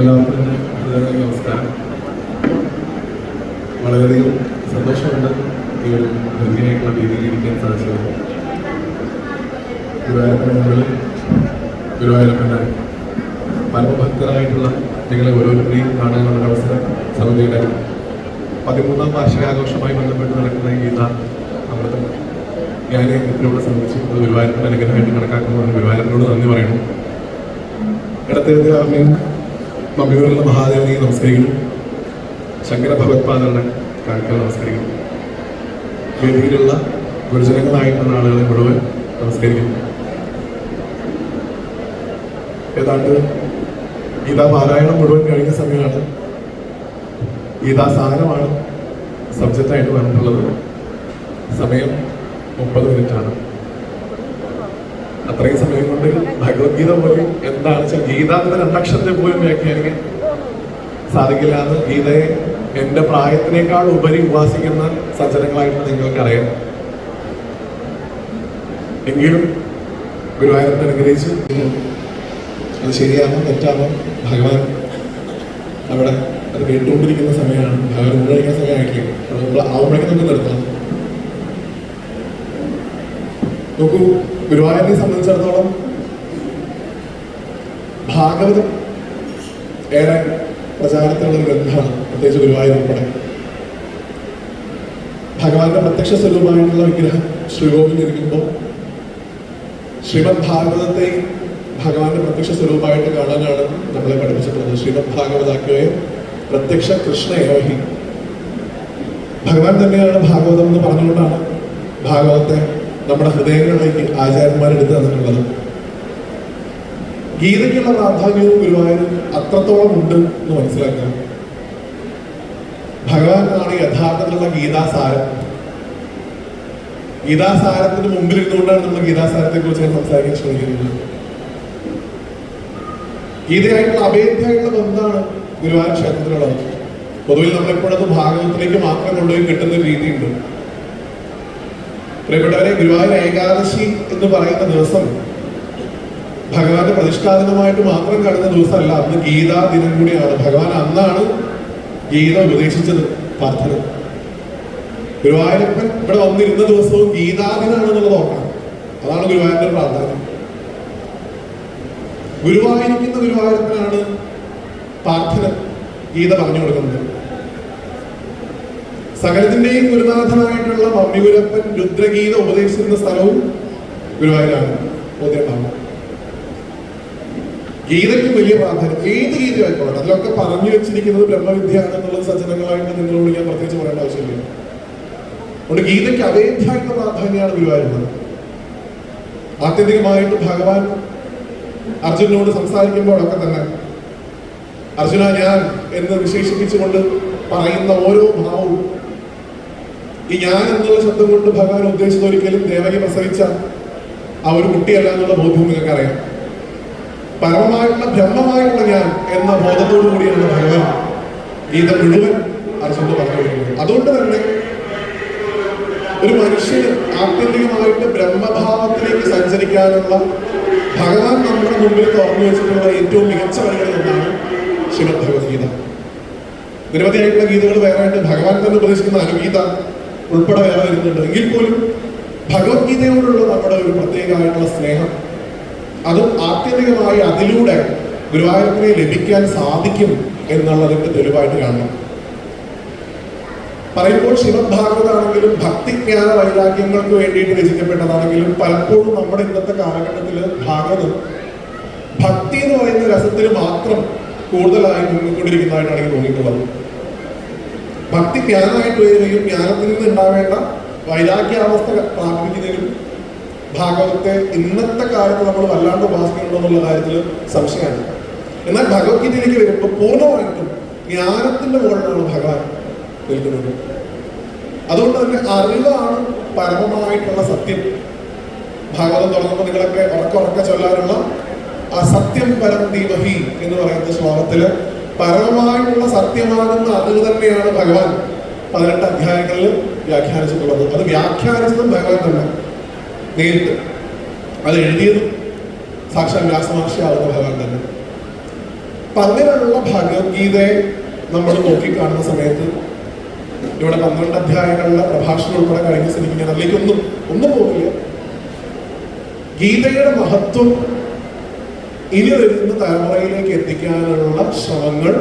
എല്ലാവർക്കും നമസ്കാരം. വളരെയധികം സന്തോഷമുണ്ട് ഈ ഒരു ഭംഗിയായിട്ടുള്ള വേദിയിൽ ഇരിക്കാൻ സാധിച്ചത്. ഗുരുവായൂരപ്പൻ്റെ മുമ്പിൽ ഗുരുവായൂരപ്പൻ്റെ പരമഭക്തരായിട്ടുള്ള നിങ്ങളെ ഓരോരുത്തരെയും കാണാനുള്ള അവസരം സമിതിയുടെ 13ാം വാർഷികാഘോഷവുമായി ബന്ധപ്പെട്ട് നടക്കുന്ന ഗീത അമൃതം ഞാൻ ഇതിലൂടെ സംബന്ധിച്ച് അത് ഗുരുവായൂരപ്പൻ്റെ അനുഗ്രഹമായിട്ട് കണക്കാക്കുന്നതാണ്. ഗുരുവായൂരപ്പനോട് നന്ദി പറയുന്നു. ഇടത്തേക്ക് മമ്മിയൂരുള്ള മഹാദേവനെ നമസ്കരിക്കുന്നു. ശങ്കര ഭഗവത്പാദരുടെ കാഴ്ചകൾ നമസ്കരിക്കുന്നു. വേദിയിലുള്ള ഗുരുജനങ്ങളായിട്ടുള്ള ആളുകളെ മുഴുവൻ നമസ്കരിക്കുന്നു. ഏതാണ്ട് ഗീതാപാരായണം മുഴുവൻ കഴിഞ്ഞ സമയമാണ്. ഗീതാസാരമാണ് സബ്ജക്റ്റായിട്ട് വന്നിട്ടുള്ളത്. സമയം 30 മിനിറ്റാണ്. അത്രയും സമയം കൊണ്ട് ഭഗവത്ഗീത പോലും എന്താണ് വെച്ചാൽ ഗീതാത്തിന്റെ 2 അക്ഷരത്തെ പോലും വ്യാഖ്യാനിക്കാൻ സാധിക്കില്ല. എന്ന് ഗീതയെ എന്റെ പ്രായത്തിനേക്കാൾ ഉപരി ഉപാസിക്കുന്ന സജ്ജനങ്ങളായിട്ട് നിങ്ങൾക്കറിയാം. എങ്കിലും ഗുരുവായൂരപ്പൻ അനുഗ്രഹിച്ച് അത് ശരിയാണോ തെറ്റാണോ ഭഗവാൻ അവിടെ അത് കേട്ടുകൊണ്ടിരിക്കുന്ന സമയമാണ്. ഭഗവാൻ ഉപയോഗിക്കുന്ന സമയമായിട്ടില്ല. നമ്മൾ ആവുമ്പോഴേക്കും നമുക്ക് നിർത്തണം. നോക്കൂ, ഗുരുവായൂരിനെ സംബന്ധിച്ചിടത്തോളം ഭാഗവതം ഏറെ പ്രചാരത്തിലുള്ള ഒരു ഗ്രന്ഥമാണ്. പ്രത്യേകിച്ച് ഗുരുവായൂർ ഉൾപ്പെടെ ഭഗവാന്റെ പ്രത്യക്ഷ സ്വരൂപമായിട്ടുള്ള വിഗ്രഹം ശ്രീകോവിൽ ഇരിക്കുമ്പോൾ ശ്രീമദ് ഭാഗവതത്തെ ഭഗവാന്റെ പ്രത്യക്ഷ സ്വരൂപമായിട്ട് കാണാനാണ് നമ്മളെ പഠിപ്പിച്ചിട്ടുള്ളത്. ശ്രീമദ് ഭാഗവതാക്കോയെ പ്രത്യക്ഷ കൃഷ്ണയോഹി. ഭഗവാൻ തന്നെയാണ് ഭാഗവതം എന്ന് പറഞ്ഞുകൊണ്ടാണ് ഭാഗവത്തെ നമ്മുടെ ഹൃദയങ്ങളിലേക്ക് ആചാര്യന്മാരെടുത്ത് തന്നിട്ടുള്ളത്. ഗീതയ്ക്കുള്ള പ്രാധാന്യവും ഗുരുവായൂർ അത്രത്തോളം ഉണ്ട് എന്ന് മനസ്സിലാക്കുക. ഭഗവാനാണ് യഥാർത്ഥത്തിലുള്ള ഗീതാസാരം. ഗീതാസാരത്തിന് മുമ്പിൽ ഇരുന്നുകൊണ്ടാണ് നമ്മൾ ഗീതാസാരത്തെ കുറിച്ച് സംസാരിക്കാൻ ശ്രമിക്കുന്നത്. ഗീതയായിട്ടുള്ള അഭേദ്യമായിട്ടുള്ള ബന്ധമാണ് ഗുരുവായൂർ ക്ഷേത്രത്തിലുള്ളത്. പൊതുവിൽ നമ്മളെപ്പോഴത് ഭാഗവതത്തിലേക്ക് മാത്രം കൊണ്ടുപോയി കിട്ടുന്ന ഒരു രീതിയുണ്ട്. പ്രിയപ്പെട്ടവരെ, ഗുരുവായൂർ ഏകാദശി എന്ന് പറയുന്ന ദിവസം ഭഗവാന്റെ പ്രതിഷ്ഠാദിനമായിട്ട് മാത്രം കാണുന്ന ദിവസമല്ല, അന്ന് ഗീതാ ദിനം കൂടിയാണ്. ഭഗവാൻ അന്നാണ് ഗീത ഉപദേശിച്ചത് പാർത്ഥന്. ഗുരുവായൂരപ്പൻ ഇവിടെ വന്നിരുന്ന ദിവസവും ഗീതാദിനാണെന്നുള്ളത് ഓർക്കണം. അതാണ് ഗുരുവായൂരിന്റെ പ്രാധാന്യം. ഗുരുവായിരിക്കുന്ന ഗുരുവായൂരപ്പനാണ് പാർത്ഥന് ഗീത പറഞ്ഞു കൊടുക്കുന്നത്. സകലത്തിന്റെയും ഗുരുനാഥനായിട്ടുള്ള മമ്മിഗുരപ്പൻ രുദ്രഗീത ഉപദേശിക്കുന്ന സ്ഥലവും ഗുരുവായൂരാണ്. ഗീതയ്ക്ക് വലിയ പ്രാധാന്യം. ഏത് ഗീത ആയിക്കോട്ടെ, അതിലൊക്കെ പറഞ്ഞു വെച്ചിരിക്കുന്നത് ബ്രഹ്മവിദ്യയാണ് എന്നുള്ളത് സജ്ജനങ്ങളായിട്ട് നിങ്ങളോട് ഞാൻ പ്രത്യേകിച്ച് പറയേണ്ട ആവശ്യമില്ല. അതുകൊണ്ട് ഗീതയ്ക്ക് അവേദ്യമായിട്ടുള്ള പ്രാധാന്യമാണ് ഗുരുവായൂരുള്ളത്. ആത്യന്തികമായിട്ട് ഭഗവാൻ അർജുനോട് സംസാരിക്കുമ്പോഴൊക്കെ തന്നെ അർജുന ഞാൻ എന്ന് വിശേഷിപ്പിച്ചുകൊണ്ട് പറയുന്ന ഓരോ ഭാവവും ഈ ഞാൻ എന്നുള്ള ശബ്ദം കൊണ്ട് ഭഗവാൻ ഉദ്ദേശിച്ചത് ഒരിക്കലും ദേവകി പ്രസവിച്ച ആ ഒരു കുട്ടിയല്ല എന്നുള്ള ബോധ്യം നിങ്ങൾക്ക് അറിയാം. പരമമായിട്ടുള്ള ബ്രഹ്മമായിട്ടുള്ള ഞാൻ എന്ന ബോധത്തോടു കൂടിയാണ് ഭഗവാൻ ഗീത മുഴുവൻ അർജുനോട് പറഞ്ഞു. അതുകൊണ്ട് തന്നെ ഒരു മനുഷ്യന് ആത്യന്തികമായിട്ട് ബ്രഹ്മഭാവത്തിലേക്ക് സഞ്ചരിക്കാനുള്ള ഭഗവാൻ നമ്മുടെ മുമ്പിൽ തുറന്നു വെച്ചിട്ടുള്ള ഏറ്റവും മികച്ച വഴികളിലൊന്നാണ് ശ്രീമദ് ഭഗവത്ഗീത. നിരവധിയായിട്ടുള്ള ഗീതകൾ വേറെയായിട്ട് ഭഗവാൻ തന്നെ ഉപദേശിക്കുന്ന അനുഗീത ഉൾപ്പെടെ വേറെ വരുന്നുണ്ട്. എങ്കിൽ പോലും ഭഗവത്ഗീതയോടുള്ള നമ്മുടെ ഒരു പ്രത്യേകമായിട്ടുള്ള സ്നേഹം അത് ആത്യന്തികമായി അതിലൂടെ ഗുരുവായൂരപ്പനെ ലഭിക്കാൻ സാധിക്കും എന്നുള്ളതിന്റെ തെളിവായിട്ട് കാണണം. പറയുമ്പോൾ ശ്രീമദ് ഭാഗവതാണെങ്കിലും ഭക്തിജ്ഞാന വൈരാഗ്യങ്ങൾക്ക് വേണ്ടിയിട്ട് രചിക്കപ്പെട്ടതാണെങ്കിലും പലപ്പോഴും നമ്മുടെ ഇന്നത്തെ കാലഘട്ടത്തിൽ ഭാഗവതം ഭക്തി എന്ന് പറയുന്ന രസത്തിന് മാത്രം കൂടുതലായി മുന്നിക്കൊണ്ടിരിക്കുന്നതായിട്ടാണ് എനിക്ക് തോന്നിയിട്ടുള്ളത്. ഭക്തി ജ്ഞാനമായിട്ട് വരികയും ജ്ഞാനത്തിൽ നിന്ന് ഉണ്ടാവേണ്ട വൈരാഗ്യാവസ്ഥ പ്രാപിക്കുന്നതിനും ഭാഗവതത്തെ ഇന്നത്തെ കാലത്ത് നമ്മൾ വല്ലാണ്ട് ഉപാസിക്കുന്നുണ്ടോ എന്നുള്ള കാര്യത്തിൽ സംശയമാണ്. എന്നാൽ ഭഗവത്ഗീതയിലേക്ക് വരുമ്പോൾ പൂർണ്ണമായിട്ടും ജ്ഞാനത്തിന്റെ മുകളിലാണ് ഭഗവാൻ നിൽക്കുന്നത്. അതുകൊണ്ട് തന്നെ അറിവാണ് പരമമായിട്ടുള്ള സത്യം. ഭാഗവതം തുടങ്ങുമ്പോൾ നിങ്ങളൊക്കെ ഉറക്കെ ചൊല്ലാനുള്ള ആ സത്യം പരം ധീമഹി എന്ന് പറയുന്ന ശ്ലോകത്തില് പരമമായിട്ടുള്ള സത്യമാകുന്ന അറിവ് തന്നെയാണ് ഭഗവാൻ 18 അധ്യായങ്ങളിൽ വ്യാഖ്യാനിച്ചിട്ടുള്ളത്. അത് വ്യാഖ്യാനിച്ചതും ഭഗവാൻ തന്നെ നേരിട്ട്. അത് എഴുതിയതും സാക്ഷാൽ വ്യാസമഹർഷിയാവുന്ന ഭഗവാൻ തന്നെ. അപ്പൊ അങ്ങനെയുള്ള ഭഗവത്ഗീതയെ നമ്മൾ നോക്കിക്കാണുന്ന സമയത്ത് ഇവിടെ 12 അധ്യായങ്ങളിലെ പ്രഭാഷണം ഉൾപ്പെടെ കഴിഞ്ഞ സ്ഥിതിക്ക് ഞാൻ അതിലേക്ക് ഒന്നും പോകില്ല. ഗീതയുടെ മഹത്വം ഇനി വരുന്ന തലമുറയിലേക്ക് എത്തിക്കാനുള്ള ശ്രമങ്ങൾ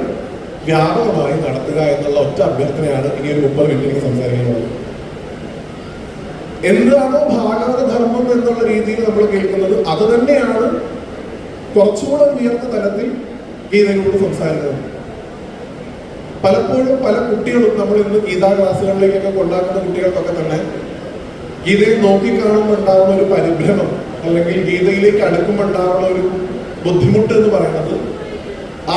വ്യാപകമായി നടത്തുക എന്നുള്ള ഒറ്റ അഭ്യർത്ഥനയാണ് ഇനി ഒരു 30 മിനിറ്റ് സംസാരിക്കുന്നത്. എന്താണോ ഭാഗവത ധർമ്മം എന്നുള്ള രീതിയിൽ നമ്മൾ കേൾക്കുന്നത്, അത് തന്നെയാണ് കുറച്ചുകൂടെ ഉയർന്ന തലത്തിൽ ഗീതയോട് സംസാരിക്കുന്നത്. പലപ്പോഴും പല കുട്ടികളും നമ്മൾ ഇന്ന് ഗീതാ ക്ലാസ്സുകളിലേക്കൊക്കെ കൊണ്ടാക്കുന്ന കുട്ടികൾക്കൊക്കെ തന്നെ ഗീതയെ നോക്കിക്കാണുമ്പോൾ ഉണ്ടാകുന്ന ഒരു പരിഭ്രമം, അല്ലെങ്കിൽ ഗീതയിലേക്ക് അടുക്കുമ്പോൾ ഉണ്ടാകുന്ന ഒരു ബുദ്ധിമുട്ട് എന്ന് പറയുന്നത്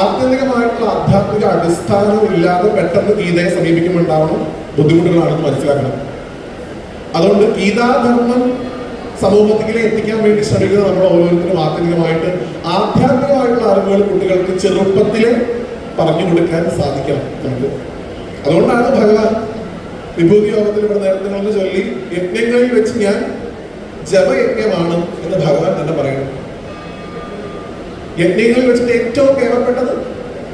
ആത്യന്തികമായിട്ടുള്ള ആധ്യാത്മിക അടിസ്ഥാനം ഇല്ലാതെ പെട്ടെന്ന് ഗീതയെ സമീപിക്കുമ്പോൾ ഉണ്ടാവുന്ന ബുദ്ധിമുട്ടുകളാണെന്ന് മനസ്സിലാക്കണം. അതുകൊണ്ട് ഗീതാധർമ്മം സമൂഹത്തിലേക്ക് എത്തിക്കാൻ വേണ്ടി ശ്രമിക്കുന്നത് നമ്മൾ ഓരോരുത്തരും ആധ്യാത്മികമായിട്ടുള്ള അറിവുകൾ കുട്ടികൾക്ക് ചെറുപ്പത്തിലെ പറഞ്ഞു കൊടുക്കാൻ സാധിക്കണം നമുക്ക്. അതുകൊണ്ടാണ് ഭഗവാൻ വിഭൂതി യോഗത്തിൽ ഇവിടെ നേരത്തെ ചൊല്ലി, യജ്ഞങ്ങളിൽ വെച്ച് ഞാൻ ജപയജ്ഞമാണ് എന്ന് ഭഗവാൻ തന്നെ പറയുന്നു. യജ്ഞങ്ങളിൽ വെച്ചിട്ട് ഏറ്റവും കേവലപ്പെട്ടത്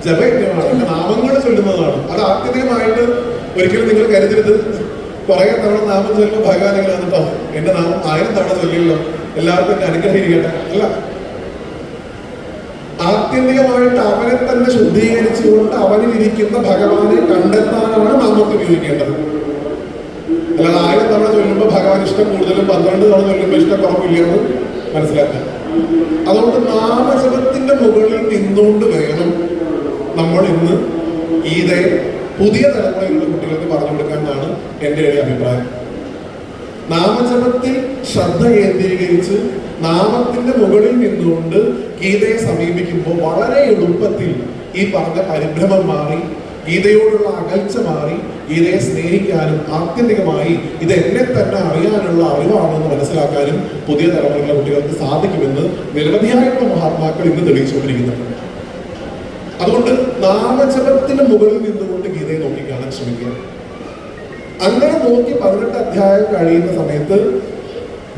ജപയജ്ഞമാണ്, എന്റെ നാമങ്ങൾ ചൊല്ലുന്നതാണ്. അത് ആത്യന്തികമായിട്ട് ഒരിക്കലും നിങ്ങൾ കരുതരുത് കുറെ തവണ നാമം ചൊല്ലുമ്പോൾ ഭഗവാൻ എങ്ങനെ വന്നിട്ടോ എന്റെ നാമം 1000 തവണ ചൊല്ലിയല്ലോ എല്ലാവർക്കും എന്നെ അനുഗ്രഹിക്കട്ടെ. അല്ല, ആത്യന്തികമായിട്ട് അവനെ തന്നെ ശുദ്ധീകരിച്ചുകൊണ്ട് അവനിലിരിക്കുന്ന ഭഗവാനെ കണ്ടെത്താനാണ് നാമത്തെ ഉപയോഗിക്കേണ്ടത്. അല്ലാതെ 1000 തവണ ചൊല്ലുമ്പോൾ ഭഗവാൻ ഇഷ്ടം കൂടുതലും 12 തവണ ചൊല്ലുമ്പോൾ ഇഷ്ടം കുറവില്ലെന്ന് മനസ്സിലാക്കാം. അതുകൊണ്ട് നാമജപത്തിന്റെ മുകളിൽ നിന്നുകൊണ്ട് വേണം നമ്മൾ ഇന്ന് ഗീതയെ പുതിയ തലമുറയിലുള്ള കുട്ടികൾക്ക് പറഞ്ഞു കൊടുക്കാനാണ് എൻ്റെ ഒരു അഭിപ്രായം. നാമജപത്തിൽ ശ്രദ്ധ കേന്ദ്രീകരിച്ച് നാമത്തിന്റെ മുകളിൽ നിന്നുകൊണ്ട് ഗീതയെ സമീപിക്കുമ്പോൾ വളരെ എളുപ്പത്തിൽ ഈ പറഞ്ഞ പരിഭ്രമം മാറി, ഗീതയോടുള്ള അകൽച്ച മാറി, ഗീതയെ സ്നേഹിക്കാനും ആത്യന്തികമായി ഇത് എന്നെ തന്നെ അറിയാനുള്ള അറിവാണെന്ന് മനസ്സിലാക്കാനും പുതിയ തലമുറയിലെ കുട്ടികൾക്ക് സാധിക്കുമെന്ന് നിരവധിയായിട്ടുള്ള മഹാത്മാക്കൾ ഇന്ന് തെളിയിച്ചുകൊണ്ടിരിക്കുന്നുണ്ട്. അതുകൊണ്ട് നാമജപത്തിന് മുകളിൽ നിന്നുകൊണ്ട് ഗീതയെ നോക്കിക്കാണാൻ ശ്രമിക്കുക. അങ്ങനെ നോക്കി 18 അധ്യായം കഴിയുന്ന സമയത്ത്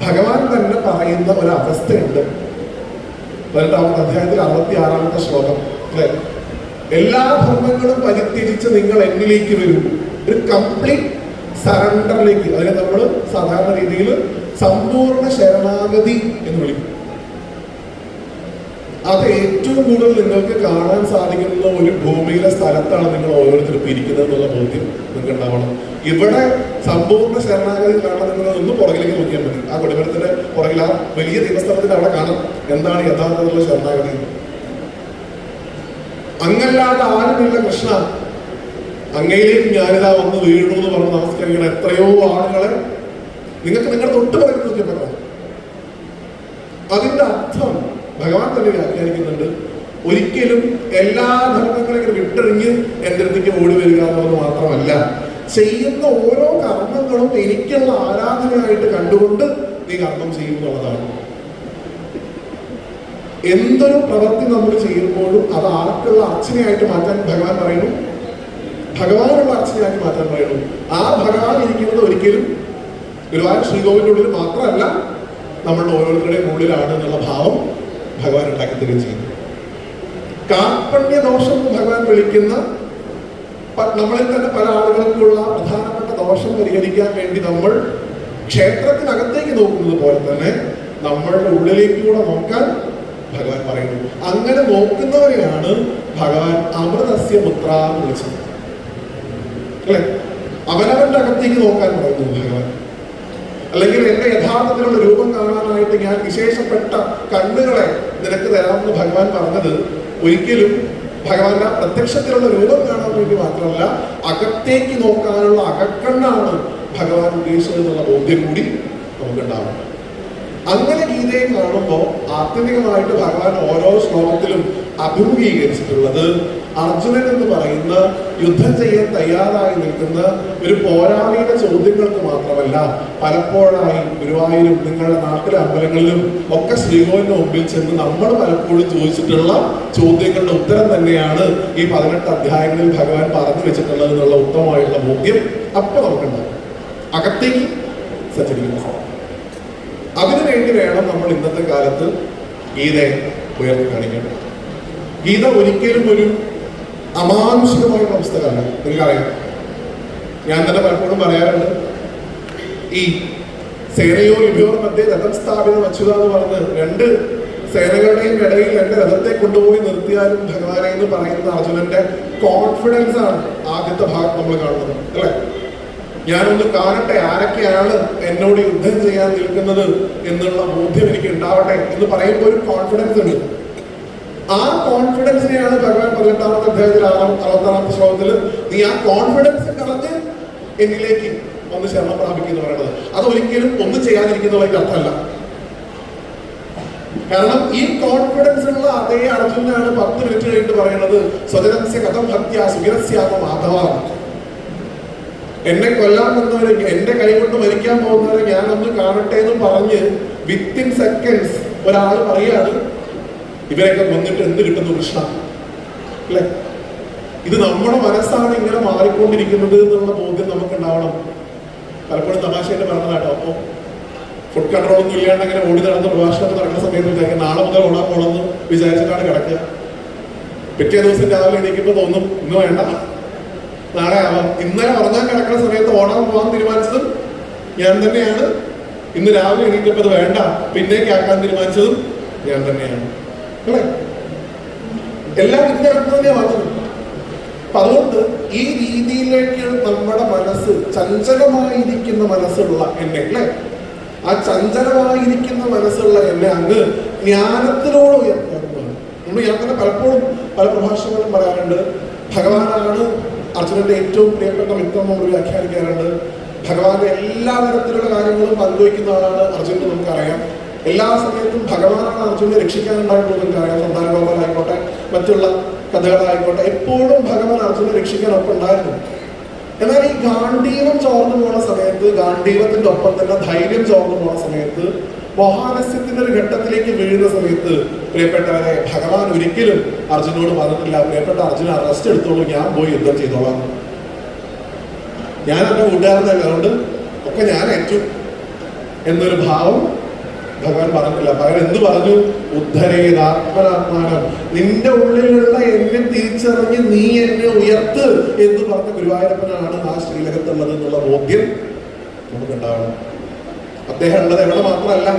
ഭഗവാൻ തന്നെ പറയുന്ന ഒരു അവസ്ഥയുണ്ട്. 18ാമത്തെ അധ്യായത്തിൽ 66ാമത്തെ ശ്ലോകം അല്ലെ, എല്ലാ ധർമ്മങ്ങളും പരിത്യജിച്ച് നിങ്ങൾ എന്നിലേക്ക് വരും. ഒരു കംപ്ലീറ്റ് സറണ്ടറിലേക്ക്, അതിനെ നമ്മൾ സാധാരണ രീതിയിൽ സമ്പൂർണ്ണ ശരണാഗതി എന്ന് വിളിക്കും. അത് ഏറ്റവും കൂടുതൽ നിങ്ങൾക്ക് കാണാൻ സാധിക്കുന്ന ഒരു ഭൂമിയിലെ സ്ഥലത്താണ് നിങ്ങൾ ഓരോരുത്തരും ഇരിക്കുന്നത് എന്നുള്ള ബോധ്യം നിങ്ങൾക്ക് ഉണ്ടാവണം. ഇവിടെ സമ്പൂർണ്ണ ശരണാഗതി കാണാൻ നിങ്ങൾ ഒന്ന് പുറകിലേക്ക് നോക്കിയാൽ മതി. ആ കൊടിമരത്തിന്റെ പുറകിൽ ആ വലിയ ദൈവസ്ഥലത്തിന്റെ അവിടെ കാണാം എന്താണ് യഥാർത്ഥത്തിലുള്ള ശരണാഗതി. അങ്ങല്ലാതെ ആരുമില്ല കൃഷ്ണ, അങ്ങയിലേക്ക് ഞാനിതാ വന്ന് വീണു എന്ന് പറഞ്ഞ് നമസ്കരിക്കുന്ന എത്രയോ ആളുകളെ നിങ്ങൾക്ക് നിങ്ങളുടെ തൊട്ട് പുറകിൽ നോക്കിയപ്പോഴാണ്. അതിന്റെ അർത്ഥം ഭഗവാൻ തന്നെ വ്യാഖ്യാനിക്കുന്നുണ്ട്. ഒരിക്കലും എല്ലാ ധർമ്മങ്ങളെയും വിട്ടെറിഞ്ഞ് എൻ്റെ അടുത്തേക്ക് ഓടി വരിക എന്നുള്ളത് മാത്രമല്ല, ചെയ്യുന്ന ഓരോ കർമ്മങ്ങളും എനിക്കുള്ള ആരാധനയായിട്ട് കണ്ടുകൊണ്ട് നീ കർമ്മം ചെയ്യുന്നുള്ളതാണ്. എന്തൊരു പ്രവൃത്തി നമ്മൾ ചെയ്യുമ്പോഴും അത് ആർക്കുള്ള അർച്ചനയായിട്ട് മാറ്റാൻ ഭഗവാൻ പറയുന്നു, ഭഗവാനുള്ള അർച്ചനയാക്കി മാറ്റാൻ പറയുന്നു. ആ ഭഗവാൻ ഇരിക്കുന്നത് ഒരിക്കലും ഗുരുവായൂർ ശ്രീകോവിലിന്റെ ഉള്ളിൽ മാത്രമല്ല, നമ്മളുടെ ഓരോരുത്തരുടെയും ഉള്ളിലാണ് എന്നുള്ള ഭാവം ഭഗവാൻ ഉണ്ടാക്കി തരികയും ചെയ്യുന്നു. കാർപ്പണ്യ ദോഷം എന്ന് ഭഗവാൻ വിളിക്കുന്ന നമ്മളിൽ തന്നെ പല ആളുകൾക്കുള്ള പ്രധാനപ്പെട്ട ദോഷം പരിഹരിക്കാൻ വേണ്ടി നമ്മൾ ക്ഷേത്രത്തിനകത്തേക്ക് നോക്കുന്നത് പോലെ തന്നെ നമ്മളുടെ ഉള്ളിലേക്ക് കൂടെ നോക്കാൻ ഭഗവാൻ പറയുന്നു. അങ്ങനെ നോക്കുന്നവരെയാണ് ഭഗവാൻ അമൃതസ്യ പുത്ര എന്ന് വിളിച്ചത് അല്ലെ. അവനവന്റെ അകത്തേക്ക് നോക്കാൻ പറയുന്നു ഭഗവാൻ. അല്ലെങ്കിൽ എന്റെ യഥാർത്ഥത്തിലുള്ള രൂപം കാണാനായിട്ട് ഞാൻ വിശേഷപ്പെട്ട കണ്ണുകളെ നിനക്ക് തരാമെന്ന് ഭഗവാൻ പറഞ്ഞത് ഒരിക്കലും ഭഗവാന്റെ പ്രത്യക്ഷത്തിലുള്ള രൂപം കാണാൻ വേണ്ടി മാത്രമല്ല, അകത്തേക്ക് നോക്കാനുള്ള അകക്കണ്ണാണ് ഭഗവാൻ ഉദ്ദേശിച്ചത് എന്നുള്ള ബോധ്യം കൂടി നമുക്കുണ്ടാവണം. അങ്ങനെ ഗീതയെ കാണുമ്പോൾ ആത്യന്തികമായിട്ട് ഭഗവാൻ ഓരോ ശ്ലോകത്തിലും അഭിമുഖീകരിച്ചിട്ടുള്ളത് അർജുനൻ എന്ന് പറയുന്ന യുദ്ധം ചെയ്യാൻ തയ്യാറായി നിൽക്കുന്ന ഒരു പോരാളിയുടെ ചോദ്യങ്ങൾക്ക് മാത്രമല്ല, പലപ്പോഴായി ഗുരുവായൂരും നിങ്ങളുടെ നാട്ടിലെ അമ്പലങ്ങളിലും ഒക്കെ ശ്രീകോവിലിന്റെ മുമ്പിൽ ചെന്ന് നമ്മൾ പലപ്പോഴും ചോദിച്ചിട്ടുള്ള ചോദ്യങ്ങളുടെ ഉത്തരം തന്നെയാണ് ഈ 18 അധ്യായങ്ങളിൽ ഭഗവാൻ പറഞ്ഞു വെച്ചിട്ടുള്ളത് എന്നുള്ള ഉത്തമമായിട്ടുള്ള ബോധ്യം അപ്പൊ നമുക്കുണ്ടാവും. അകത്തേക്ക് സഞ്ചരിക്കുന്ന അതിനുവേണ്ടി വേണം നമ്മൾ ഇന്നത്തെ കാലത്ത് ഗീതയെ ഉയർത്തി കാണിക്കേണ്ടത്. ഗീത ഒരിക്കലും ഒരു അമാനുഷികമായിട്ടുള്ള പുസ്തകമല്ല. നിങ്ങൾക്കറിയാം, ഞാൻ തന്നെ പലപ്പോഴും പറയാറുണ്ട്, ഈ സേനയോ ലിഭ്യോർ മധ്യേ രഥം സ്ഥാപിതം അച്യുത എന്ന് പറഞ്ഞ് രണ്ട് സേനകളുടെയും ഇടയിൽ എന്റെ രഥത്തെ കൊണ്ടുപോയി നിർത്തിയാലും ഭഗവാനെ എന്ന് പറയുന്ന അർജുനന്റെ കോൺഫിഡൻസ് ആണ് ആദ്യത്തെ ഭാഗം നമ്മൾ കാണുന്നത്, അല്ലെ? ഞാനൊന്ന് കാണട്ടെ ആരൊക്കെയാണ് എന്നോട് യുദ്ധം ചെയ്യാൻ നിൽക്കുന്നത് എന്നുള്ള ബോധ്യം എനിക്ക് ഉണ്ടാവട്ടെ എന്ന് പറയുമ്പോൾ ഒരു കോൺഫിഡൻസ് ഉണ്ട്. ആ കോൺഫിഡൻസിനെയാണ് ഭഗവാൻ 18-ാമത്തെ അധ്യായത്തിൽ 66-ാമത്തെ ശ്ലോകത്തിൽ നീ ആ കോൺഫിഡൻസ് കളഞ്ഞ് എന്നിലേക്ക് ഒന്ന് ശരണം പ്രാപിക്കുന്നു പറയുന്നത്. അതൊരിക്കലും ഒന്നും ചെയ്യാതിരിക്കുന്നതിന്റെ അർത്ഥമല്ല. കാരണം ഈ കോൺഫിഡൻസ് ഉള്ള അതേ അർജുനാണ് 10 മിനിറ്റ് കഴിഞ്ഞിട്ട് പറയുന്നത് സ്വജനസ്യ കഥം ഹത്യ സുഖിരസ്യാമ മാധവ. എന്നെ കൊല്ലാൻ വന്നവരെ, എന്റെ കൈ കൊണ്ട് മരിക്കാൻ പോകുന്നവരെ ഞാനൊന്ന് കാണട്ടെ എന്ന് പറഞ്ഞ് വിത്തിൻ സെക്കൻഡ്സ് ഒരാൾ പറയാണ് ഇവരൊക്കെ വന്നിട്ട് എന്ത് കിട്ടുന്നു കൃഷ്ണ, അല്ലെ? ഇത് നമ്മുടെ മനസ്സാണ് ഇങ്ങനെ മാറിക്കൊണ്ടിരിക്കുന്നത് എന്നുള്ള ബോധ്യം നമുക്ക് ഉണ്ടാവണം. പലപ്പോഴും തമാശയായിട്ട് പറഞ്ഞതാട്ടോ. അപ്പൊ ഫുഡ് കൺട്രോൾ ഒന്നും ഇല്ലാണ്ട് അങ്ങനെ ഓടി നടന്ന് പ്രഭാഷണത്തിൽ നടക്കുന്ന സമയത്ത് വിചാരിക്കും നാളെ മുതൽ ഓടാൻ പോണെന്ന് വിചാരിച്ചിട്ടാണ് കിടക്കുക. പിറ്റേ ദിവസം രാവിലെ എണീക്കുമ്പോൾ തോന്നും ഇന്ന് വേണ്ട, നാളെ ആവാം. ഇന്നലെ ഉറങ്ങാൻ കിടക്കുന്ന സമയത്ത് ഓടാൻ പോകാൻ തീരുമാനിച്ചതും ഞാൻ തന്നെയാണ്. ഇന്ന് രാവിലെ എണീറ്റപ്പോൾ അത് വേണ്ട പിന്നേക്ക് ആക്കാൻ തീരുമാനിച്ചതും ഞാൻ തന്നെയാണ്, അല്ലേ? എല്ലാം ഇതിന്റെ അടുത്ത് തന്നെയാണ് വന്നത്. അപ്പൊ അതുകൊണ്ട് ഈ രീതിയിലേക്ക് നമ്മുടെ മനസ്സ്, ചഞ്ചലമായിരിക്കുന്ന മനസ്സുള്ള എന്നെ, അല്ലെ? ആ ചഞ്ചലമായിരിക്കുന്ന മനസ്സുള്ള എന്നെ അങ്ങ് ജ്ഞാനത്തിനോട് ഉയർത്തുന്നതാണ്. ഞാൻ തന്നെ പലപ്പോഴും പല പ്രഭാഷണങ്ങളും പറയാറുണ്ട്, ഭഗവാനാണ് അർജുനന്റെ ഏറ്റവും പ്രിയപ്പെട്ട മിത്രം നമ്മൾ വ്യാഖ്യാനിക്കാറുണ്ട്. ഭഗവാന്റെ എല്ലാ തരത്തിലുള്ള കാര്യങ്ങളും പങ്കുവയ്ക്കുന്ന ആളാണ് അർജുനൻ. നമുക്കറിയാം എല്ലാ സമയത്തും ഭഗവാനാണ് അർജുനെ രക്ഷിക്കാനുണ്ടായിട്ടുള്ളത്. നമുക്കറിയാം, സന്താന ഗോപാലായിക്കോട്ടെ മറ്റുള്ള കഥകളായിക്കോട്ടെ എപ്പോഴും ഭഗവാൻ അർജുനെ രക്ഷിക്കാനൊപ്പം ഉണ്ടായിരുന്നു. എന്നാൽ ഈ ഗാണ്ഡീവം ചോർന്നു പോണ സമയത്ത്, ഗാണ്ഡീവത്തിന്റെ ഒപ്പം തന്നെ ധൈര്യം ചോർന്നു പോണ സമയത്ത്, മോഹാലസ്യത്തിന്റെ ഒരു ഘട്ടത്തിലേക്ക് വീഴുന്ന സമയത്ത് പ്രിയപ്പെട്ടവരെ ഭഗവാൻ ഒരിക്കലും അർജുനോട് പറഞ്ഞിട്ടില്ല പ്രിയപ്പെട്ട അർജുന റെസ്റ്റ് എടുത്തോളൂ, ഞാൻ പോയി യുദ്ധം ചെയ്തോളാം, ഞാൻ എന്നെ കൂട്ടുകാരനല്ല, അതുകൊണ്ട് ഒക്കെ ഞാൻ ഏറ്റു എന്നൊരു ഭാവം ഭഗവാൻ പറഞ്ഞിട്ടില്ല. പകരം എന്ത് പറഞ്ഞു? ഉദ്ധരേതാത്മനാത്മാനം, നിന്റെ ഉള്ളിലുള്ള എന്നെ തിരിച്ചറിഞ്ഞ് നീ എന്നെ ഉയർത്ത് എന്ന് പറഞ്ഞ ഗുരുവായൂരപ്പനാണ് ആ ശ്രീലകത്തുള്ളത് എന്നുള്ള ബോധ്യം നമുക്കുണ്ടാവണം. അദ്ദേഹം ഉള്ളത് എവിടെ മാത്രമല്ല,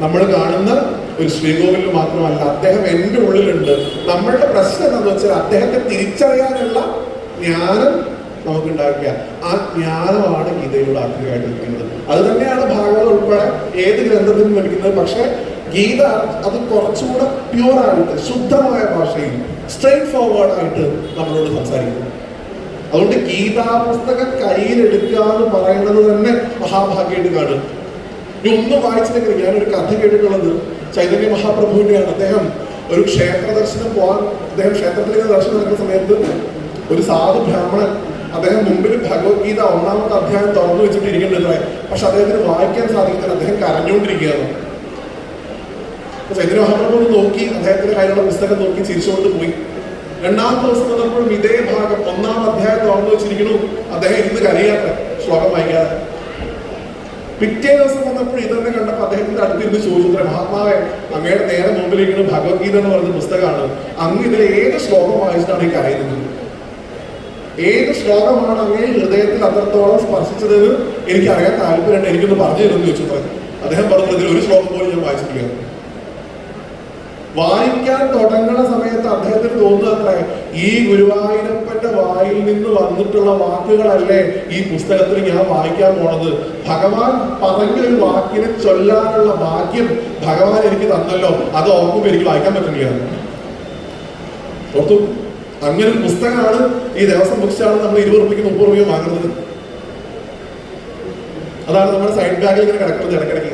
നമ്മൾ കാണുന്ന ഒരു ശ്രീകോവിലിൽ മാത്രമല്ല, അദ്ദേഹം എൻ്റെ ഉള്ളിലുണ്ട്. നമ്മളുടെ പ്രശ്നം എന്താണെന്ന് വെച്ചാൽ അദ്ദേഹത്തെ തിരിച്ചറിയാനുള്ള ജ്ഞാനം നമുക്കുണ്ടാക്കുക. ആ ജ്ഞാനമാണ് ഗീതയിലൂടെ ആത്മീയമായിട്ട് ലഭിക്കുന്നത്. അത് തന്നെയാണ് ഭാഗവതം ഉൾപ്പെടെ ഏത് ഗ്രന്ഥത്തിനും ലഭിക്കുന്നത്. പക്ഷെ ഗീത അത് കുറച്ചുകൂടെ പ്യുവറായിട്ട്, ശുദ്ധമായ ഭാഷയിൽ, സ്ട്രെയിറ്റ് ഫോർവേഡ് ആയിട്ട് നമ്മളോട് സംസാരിക്കുന്നു. അതുകൊണ്ട് ഗീതാ പുസ്തകം കയ്യിലെടുക്കുക എന്ന് പറയുന്നത് തന്നെ മഹാഭാഗ്യമായിട്ട് കാണും. ഇനി ഒന്നും വായിച്ചിട്ടെങ്കിൽ, ഞാനൊരു കഥ കേട്ടിട്ടുള്ളത് ചൈതന്യ മഹാപ്രഭുവിന്റെയാണ്. അദ്ദേഹം ഒരു ക്ഷേത്ര ദർശനം പോകാൻ, അദ്ദേഹം ക്ഷേത്രത്തിലേക്ക് ദർശനം നടക്കുന്ന സമയത്ത് ഒരു സാധു ബ്രാഹ്മണൻ അദ്ദേഹം മുമ്പിൽ ഭഗവത്ഗീത 1-ാമത്തെ അധ്യായം തുറന്നു വെച്ചിട്ട് ഇരിക്കേണ്ടതായി. പക്ഷെ അദ്ദേഹത്തിന് വായിക്കാൻ സാധിക്കുന്നില്ല, അദ്ദേഹം കരഞ്ഞുകൊണ്ടിരിക്കുകയാണ്. ചൈതന്യ മഹാപ്രഭു നോക്കി, അദ്ദേഹത്തിന്റെ കയ്യിലുള്ള പുസ്തകം നോക്കി ചിരിച്ചുകൊണ്ട് പോയി. 2-ാമത്തെ ദിവസം വന്നപ്പോഴും ഇതേ ഭാഗം 1-ാം അധ്യായം തുറന്നു വെച്ചിരിക്കുന്നു, അദ്ദേഹം ഇരുന്ന് കരയാത്ത ശ്ലോകം വായിക്കാതെ. പിറ്റേ ദിവസം വന്നപ്പോൾ ഇതെന്നെ കണ്ടപ്പോൾ അദ്ദേഹത്തിന്റെ അടുത്തിരുന്ന് ചോദിച്ചു, മഹാത്മാവെ അങ്ങയുടെ നേരെ മുമ്പിലിരിക്കുന്ന ഭഗവത്ഗീത എന്ന് പറയുന്ന പുസ്തകമാണ്, അങ്ങ് ഇതിലെ ഏത് ശ്ലോകം വായിച്ചിട്ടാണ് ഈ കരയുന്നത്? ഏത് ശ്ലോകമാണ് അങ്ങേ ഹൃദയത്തിൽ അത്രത്തോളം സ്പർശിച്ചതെന്ന് എനിക്ക് അറിയാൻ താല്പര്യമുണ്ട്, എനിക്കൊന്ന് പറഞ്ഞു തരുമെന്ന് ചോദിച്ചു. അദ്ദേഹം പറഞ്ഞു, ഇതിൽ ഒരു ശ്ലോകം പോലും ഞാൻ വായിച്ചിട്ടില്ല. വായിക്കാൻ തുടങ്ങുന്ന സമയത്ത് അദ്ദേഹത്തിന് തോന്നുക അത്ര, ഈ ഗുരുവായൂരപ്പന്റെ വായിൽ നിന്ന് വന്നിട്ടുള്ള വാക്കുകളല്ലേ ഈ പുസ്തകത്തിൽ ഞാൻ വായിക്കാൻ പോണത്. ഭഗവാൻ പറഞ്ഞൊരു വാക്കിനെ ചൊല്ലാനുള്ള ഭാഗ്യം ഭഗവാൻ എനിക്ക് തന്നല്ലോ, അത് ഓർക്കുമ്പോൾ എനിക്ക് വായിക്കാൻ പറ്റില്ല. ഓർത്തു, അങ്ങനെ ഒരു പുസ്തകമാണ് ഈ ദേവസ്വം ബുക്സാണ് നമ്മൾ 20 രൂപയ്ക്ക് 30 രൂപയോ വാങ്ങുന്നത്. അതാണ് നമ്മുടെ സൈഡ് ബാഗിൽ ഇങ്ങനെ കിടക്കുന്നത് ഇടയ്ക്കിടയ്ക്ക്.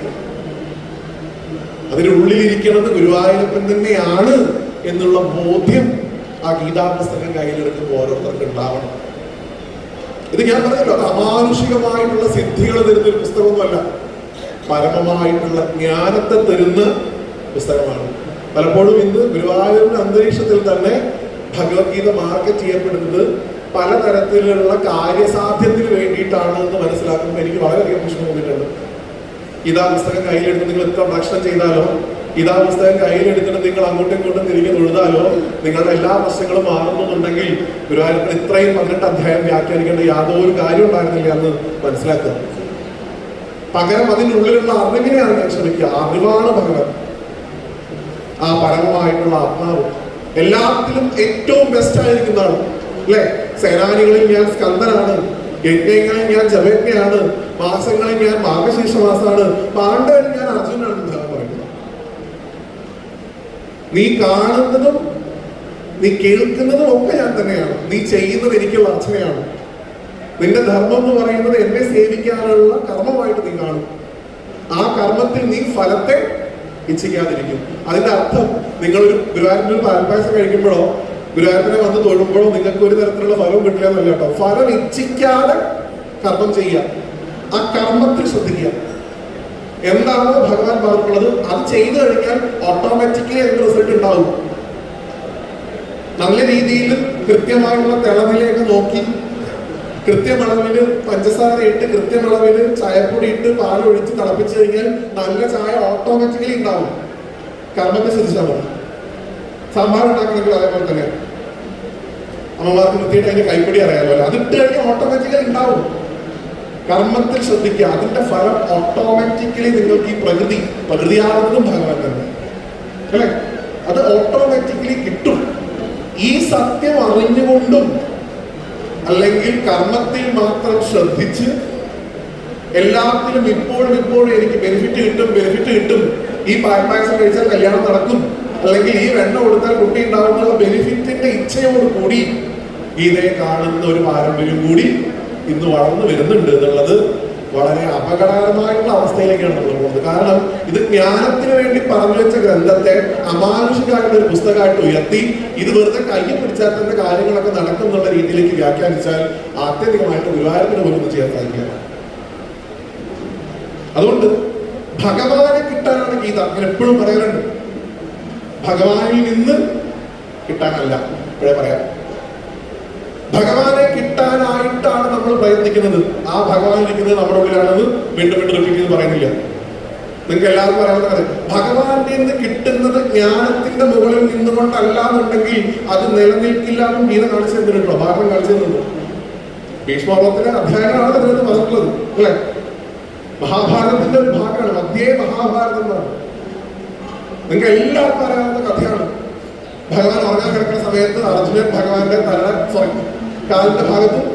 അതിനുള്ളിലിരിക്കുന്നത് ഗുരുവായൂരപ്പൻ തന്നെയാണ് എന്നുള്ള ബോധ്യം ആ ഗീതാ പുസ്തകം കയ്യിലെടുക്കുമ്പോൾ ഓരോരുത്തർക്ക് ഉണ്ടാവണം. ഇത് ഞാൻ പറഞ്ഞല്ലോ, അത് അമാനുഷികമായിട്ടുള്ള സിദ്ധികൾ തരുന്ന ഒരു പുസ്തകമൊന്നുമല്ല, പരമമായിട്ടുള്ള ജ്ഞാനത്തെ തരുന്ന പുസ്തകമാണ്. പലപ്പോഴും ഇന്ന് ഗുരുവായൂരിന്റെ അന്തരീക്ഷത്തിൽ തന്നെ ഭഗവത്ഗീത മാർക്കറ്റ് ചെയ്യപ്പെടുന്നത് പലതരത്തിലുള്ള കാര്യസാധ്യത്തിന് വേണ്ടിയിട്ടാണ് എന്ന് മനസ്സിലാക്കുമ്പോൾ എനിക്ക് വളരെയധികം പ്രശ്നം തോന്നിയിട്ടുണ്ട്. ഗീതാ പുസ്തകം കയ്യിലെടുത്ത് നിങ്ങൾ എത്ര ഭക്ഷണം ചെയ്താലോ ഇതാ പുസ്തകം കയ്യിലെടുത്തിട്ട് നിങ്ങൾ അങ്ങോട്ടും ഇങ്ങോട്ടും തിരികെ തൊഴുതാലോ നിങ്ങളുടെ എല്ലാ പ്രശ്നങ്ങളും മാറുന്നുണ്ടെങ്കിൽ ഗുരുവായൂരപ്പൻ ഇത്രയും 18 അധ്യായം വ്യാഖ്യാനിക്കേണ്ട യാതൊരു കാര്യം ഉണ്ടായിരുന്നില്ല എന്ന് മനസ്സിലാക്കുക. പകരം അതിനുള്ളിലുള്ള അറിവിനെയാണ് ഞാൻ ശ്രമിക്കുക. അറിവാണ് ഭഗവാൻ, ആ പരമമായിട്ടുള്ള ആത്മാവ്. എല്ലാത്തിലും ഏറ്റവും ബെസ്റ്റ് ആയിരിക്കുന്നതാണ് അല്ലെ. സേനാനികളിൽ ഞാൻ സ്കന്ദനാണ്, യജ്ഞങ്ങളിൽ ഞാൻ ജപജ്ഞയാണ്, മാസങ്ങളിൽ ഞാൻ മാർഗശീർഷ മാസമാണ്, പാണ്ഡവരിൽ ഞാൻ അർജുനാണ് ഭഗവാൻ പറയുന്നത്. നീ കാണുന്നതും നീ കേൾക്കുന്നതും ഒക്കെ ഞാൻ തന്നെയാണ്. നീ ചെയ്യുന്നത് എനിക്കുള്ള അർച്ചനയാണ്. നിന്റെ ധർമ്മം എന്ന് പറയുന്നത് എന്നെ സേവിക്കാനുള്ള കർമ്മമായിട്ട് നീ കാണും. ആ കർമ്മത്തിൽ നീ ഫലത്തെ ഇച്ഛിക്കാതിരിക്കും. അതിന്റെ അർത്ഥം നിങ്ങളൊരു ഗുരുവായൂരിന്റെ ഒരു പാൽപ്പായസം കഴിക്കുമ്പോഴോ ഗുരുവായൂരപ്പനെ വന്ന് തൊഴുമ്പോഴോ നിങ്ങൾക്ക് ഒരു തരത്തിലുള്ള ഫലവും കിട്ടില്ല എന്നല്ല കേട്ടോ. ഫലം ഇച്ഛിക്കാതെ കർമ്മം ചെയ്യുക, ആ കർമ്മത്തിൽ ശ്രദ്ധിക്കുക. എന്താണോ ഭഗവാൻ പറഞ്ഞിട്ടുള്ളത് അത് ചെയ്തു കഴിഞ്ഞാൽ ഓട്ടോമാറ്റിക്കലി അതിന്റെ റിസൾട്ട് ഉണ്ടാവും. നല്ല രീതിയിൽ കൃത്യമായുള്ള തിളനിലയൊക്കെ നോക്കി കൃത്യമളവില് പഞ്ചസാര ഇട്ട് കൃത്യമളവില് ചായപ്പൊടി ഇട്ട് പാലൊഴിച്ച് തിളപ്പിച്ചു കഴിഞ്ഞാൽ നല്ല ചായ ഓട്ടോമാറ്റിക്കലി ഉണ്ടാവും. കർമ്മത്തെ ശ്രദ്ധിച്ചാൽ മതി. സാമ്പാർ ഉണ്ടാക്കണമെങ്കിൽ അതേപോലെ തന്നെ അമ്മമാർക്ക് കൃത്യമായിട്ട് അതിന്റെ കൈപ്പിടി അറിയാമല്ലോ, അതിട്ട് കഴിഞ്ഞാൽ ഓട്ടോമാറ്റിക്കലി ഉണ്ടാവും. കർമ്മത്തിൽ ശ്രദ്ധിക്കുക, അതിന്റെ ഫലം ഓട്ടോമാറ്റിക്കലി നിങ്ങൾക്ക് ഈ പ്രകൃതിയാകുന്നതും ഭഗവാൻ തന്നെ അല്ലെ, അത് ഓട്ടോമാറ്റിക്കലി കിട്ടും. ഈ സത്യം അറിഞ്ഞുകൊണ്ടും അല്ലെങ്കിൽ കർമ്മത്തിൽ മാത്രം ശ്രദ്ധിച്ച് എല്ലാത്തിലും ഇപ്പോഴും എനിക്ക് ബെനിഫിറ്റ് കിട്ടും, ഈ പാൽപ്പായസം കഴിച്ചാൽ കല്യാണം നടക്കും, അല്ലെങ്കിൽ ഈ വെണ്ണ കൊടുത്താൽ കുട്ടി ഉണ്ടാവുന്നുള്ള ബെനിഫിറ്റിന്റെ ഇച്ഛയോട് കൂടി ഗീതയെ കാണുന്ന ഒരു പാരമ്പര്യം കൂടി ഇന്ന് വളർന്നു വരുന്നുണ്ട് എന്നുള്ളത് വളരെ അപകടകരമായിട്ടുള്ള അവസ്ഥയിലേക്കാണ് നമ്മൾ പോകുന്നത്. കാരണം ഇത് ജ്ഞാനത്തിന് വേണ്ടി പറഞ്ഞു വെച്ച ഗ്രന്ഥത്തെ അമാനുഷികമായിട്ടുള്ള ഒരു പുസ്തകമായിട്ട് ഉയർത്തി ഇത് വെറുതെ കയ്യിൽ പിടിച്ചാൽ തന്നെ കാര്യങ്ങളൊക്കെ നടക്കും എന്നുള്ള രീതിയിലേക്ക് വ്യാഖ്യാനിച്ചാൽ ആത്യന്തികമായിട്ട് ഗുരുവായൂരത്തിന് പോലും ഒന്നും ചെയ്യാൻ സാധിക്കില്ല. അതുകൊണ്ട് ഭഗവാനെ കിട്ടാനാണ് ഗീത. ഞാൻ എപ്പോഴും പറയാറുണ്ട്, ഭഗവാനിൽ നിന്ന് കിട്ടാനല്ല. ഇപ്പോഴേ പറയാം, ഭഗവാനെ കിട്ടാനായിട്ടാണ് നമ്മൾ പ്രയത്നിക്കുന്നത്. ആ ഭഗവാൻ ഇരിക്കുന്നത് നമ്മുടെ ഉള്ളിലാണെന്ന് വീണ്ടും റിപ്പീറ്റ് ചെയ്ത് പറയുന്നില്ല. നിങ്ങൾക്ക് എല്ലാവർക്കും പറയാവുന്ന കാര്യം, ഭഗവാന്റെ നിന്ന് കിട്ടുന്നത് ജ്ഞാനത്തിന്റെ മുകളിൽ നിന്നുകൊണ്ടല്ല എന്നുണ്ടെങ്കിൽ അത് നിലനിൽക്കില്ല എന്നും ഗീത കാണിച്ചു തന്നിട്ടുണ്ടോ, ഭാരതം കാണിച്ചു തന്നു. ഭീഷ്മപർവത്തിലെ അധ്യായങ്ങളാണ് അതിനകത്ത് പറഞ്ഞിട്ടുള്ളത് അല്ലെ. മഹാഭാരതത്തിന്റെ ഒരു ഭാഗമാണ് മധ്യേ മഹാഭാരതം എന്നാണ്. നിങ്ങൾക്ക് എല്ലാവർക്കും അറിയാവുന്ന കഥയാണ്. ഭഗവാൻ ഉറങ്ങാൻ കിടക്കുന്ന സമയത്ത് അർജുനൻ ഭഗവാന്റെ കാലിന്റെ ഭാഗത്തും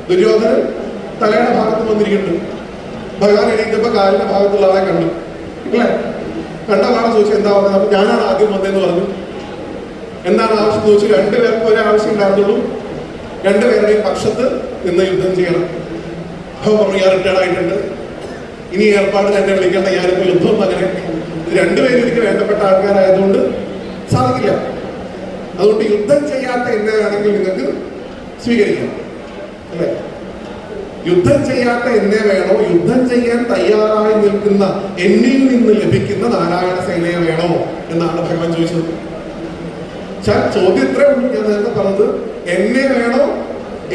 ദുര്യോധനൻ തലയുടെ ഭാഗത്തും വന്നിരിക്കുന്നുണ്ട്. ഭഗവാൻ എണീറ്റപ്പോ കാലിന്റെ ഭാഗത്തുള്ള ആളെ കണ്ടു അല്ലെ. കണ്ട പാടെ ചോദിച്ചു എന്താ പറഞ്ഞത്. അപ്പൊ ഞാനാണ് ആദ്യം വന്നതെന്ന് പറഞ്ഞു. എന്താണ് ആവശ്യം ചോദിച്ചു. രണ്ടുപേർക്കും ഒരേ ആവശ്യം ഉണ്ടായിരുന്നുള്ളൂ, രണ്ടുപേരുടെയും പക്ഷത്ത് നിന്ന് യുദ്ധം ചെയ്യണം. അപ്പൊ പറഞ്ഞു ഞാൻ റിട്ടയർഡ് ആയിട്ടുണ്ട്, ഇനി ഏർപ്പാടിന് എന്നെ വിളിക്കേണ്ട, ഞാനിപ്പോ യുദ്ധം അങ്ങനെ. രണ്ടുപേരും എനിക്ക് വേണ്ടപ്പെട്ട ആൾക്കാരായതുകൊണ്ട് സാധിക്കില്ല. അതുകൊണ്ട് യുദ്ധം ചെയ്യാത്ത എന്നെ വേണമെങ്കിൽ നിങ്ങൾക്ക് സ്വീകരിക്കാം അല്ലെ. യുദ്ധം ചെയ്യാത്ത എന്നെ വേണോ, യുദ്ധം ചെയ്യാൻ തയ്യാറായി നിൽക്കുന്ന എന്നിൽ നിന്ന് ലഭിക്കുന്ന നാരായണ സേനയെ വേണോ എന്നാണ് ഭഗവാൻ ചോദിച്ചത്. ചോദ്യം ഇത്രേ ഉള്ളൂ. ഞാൻ നേരത്തെ പറഞ്ഞത് എന്നെ വേണോ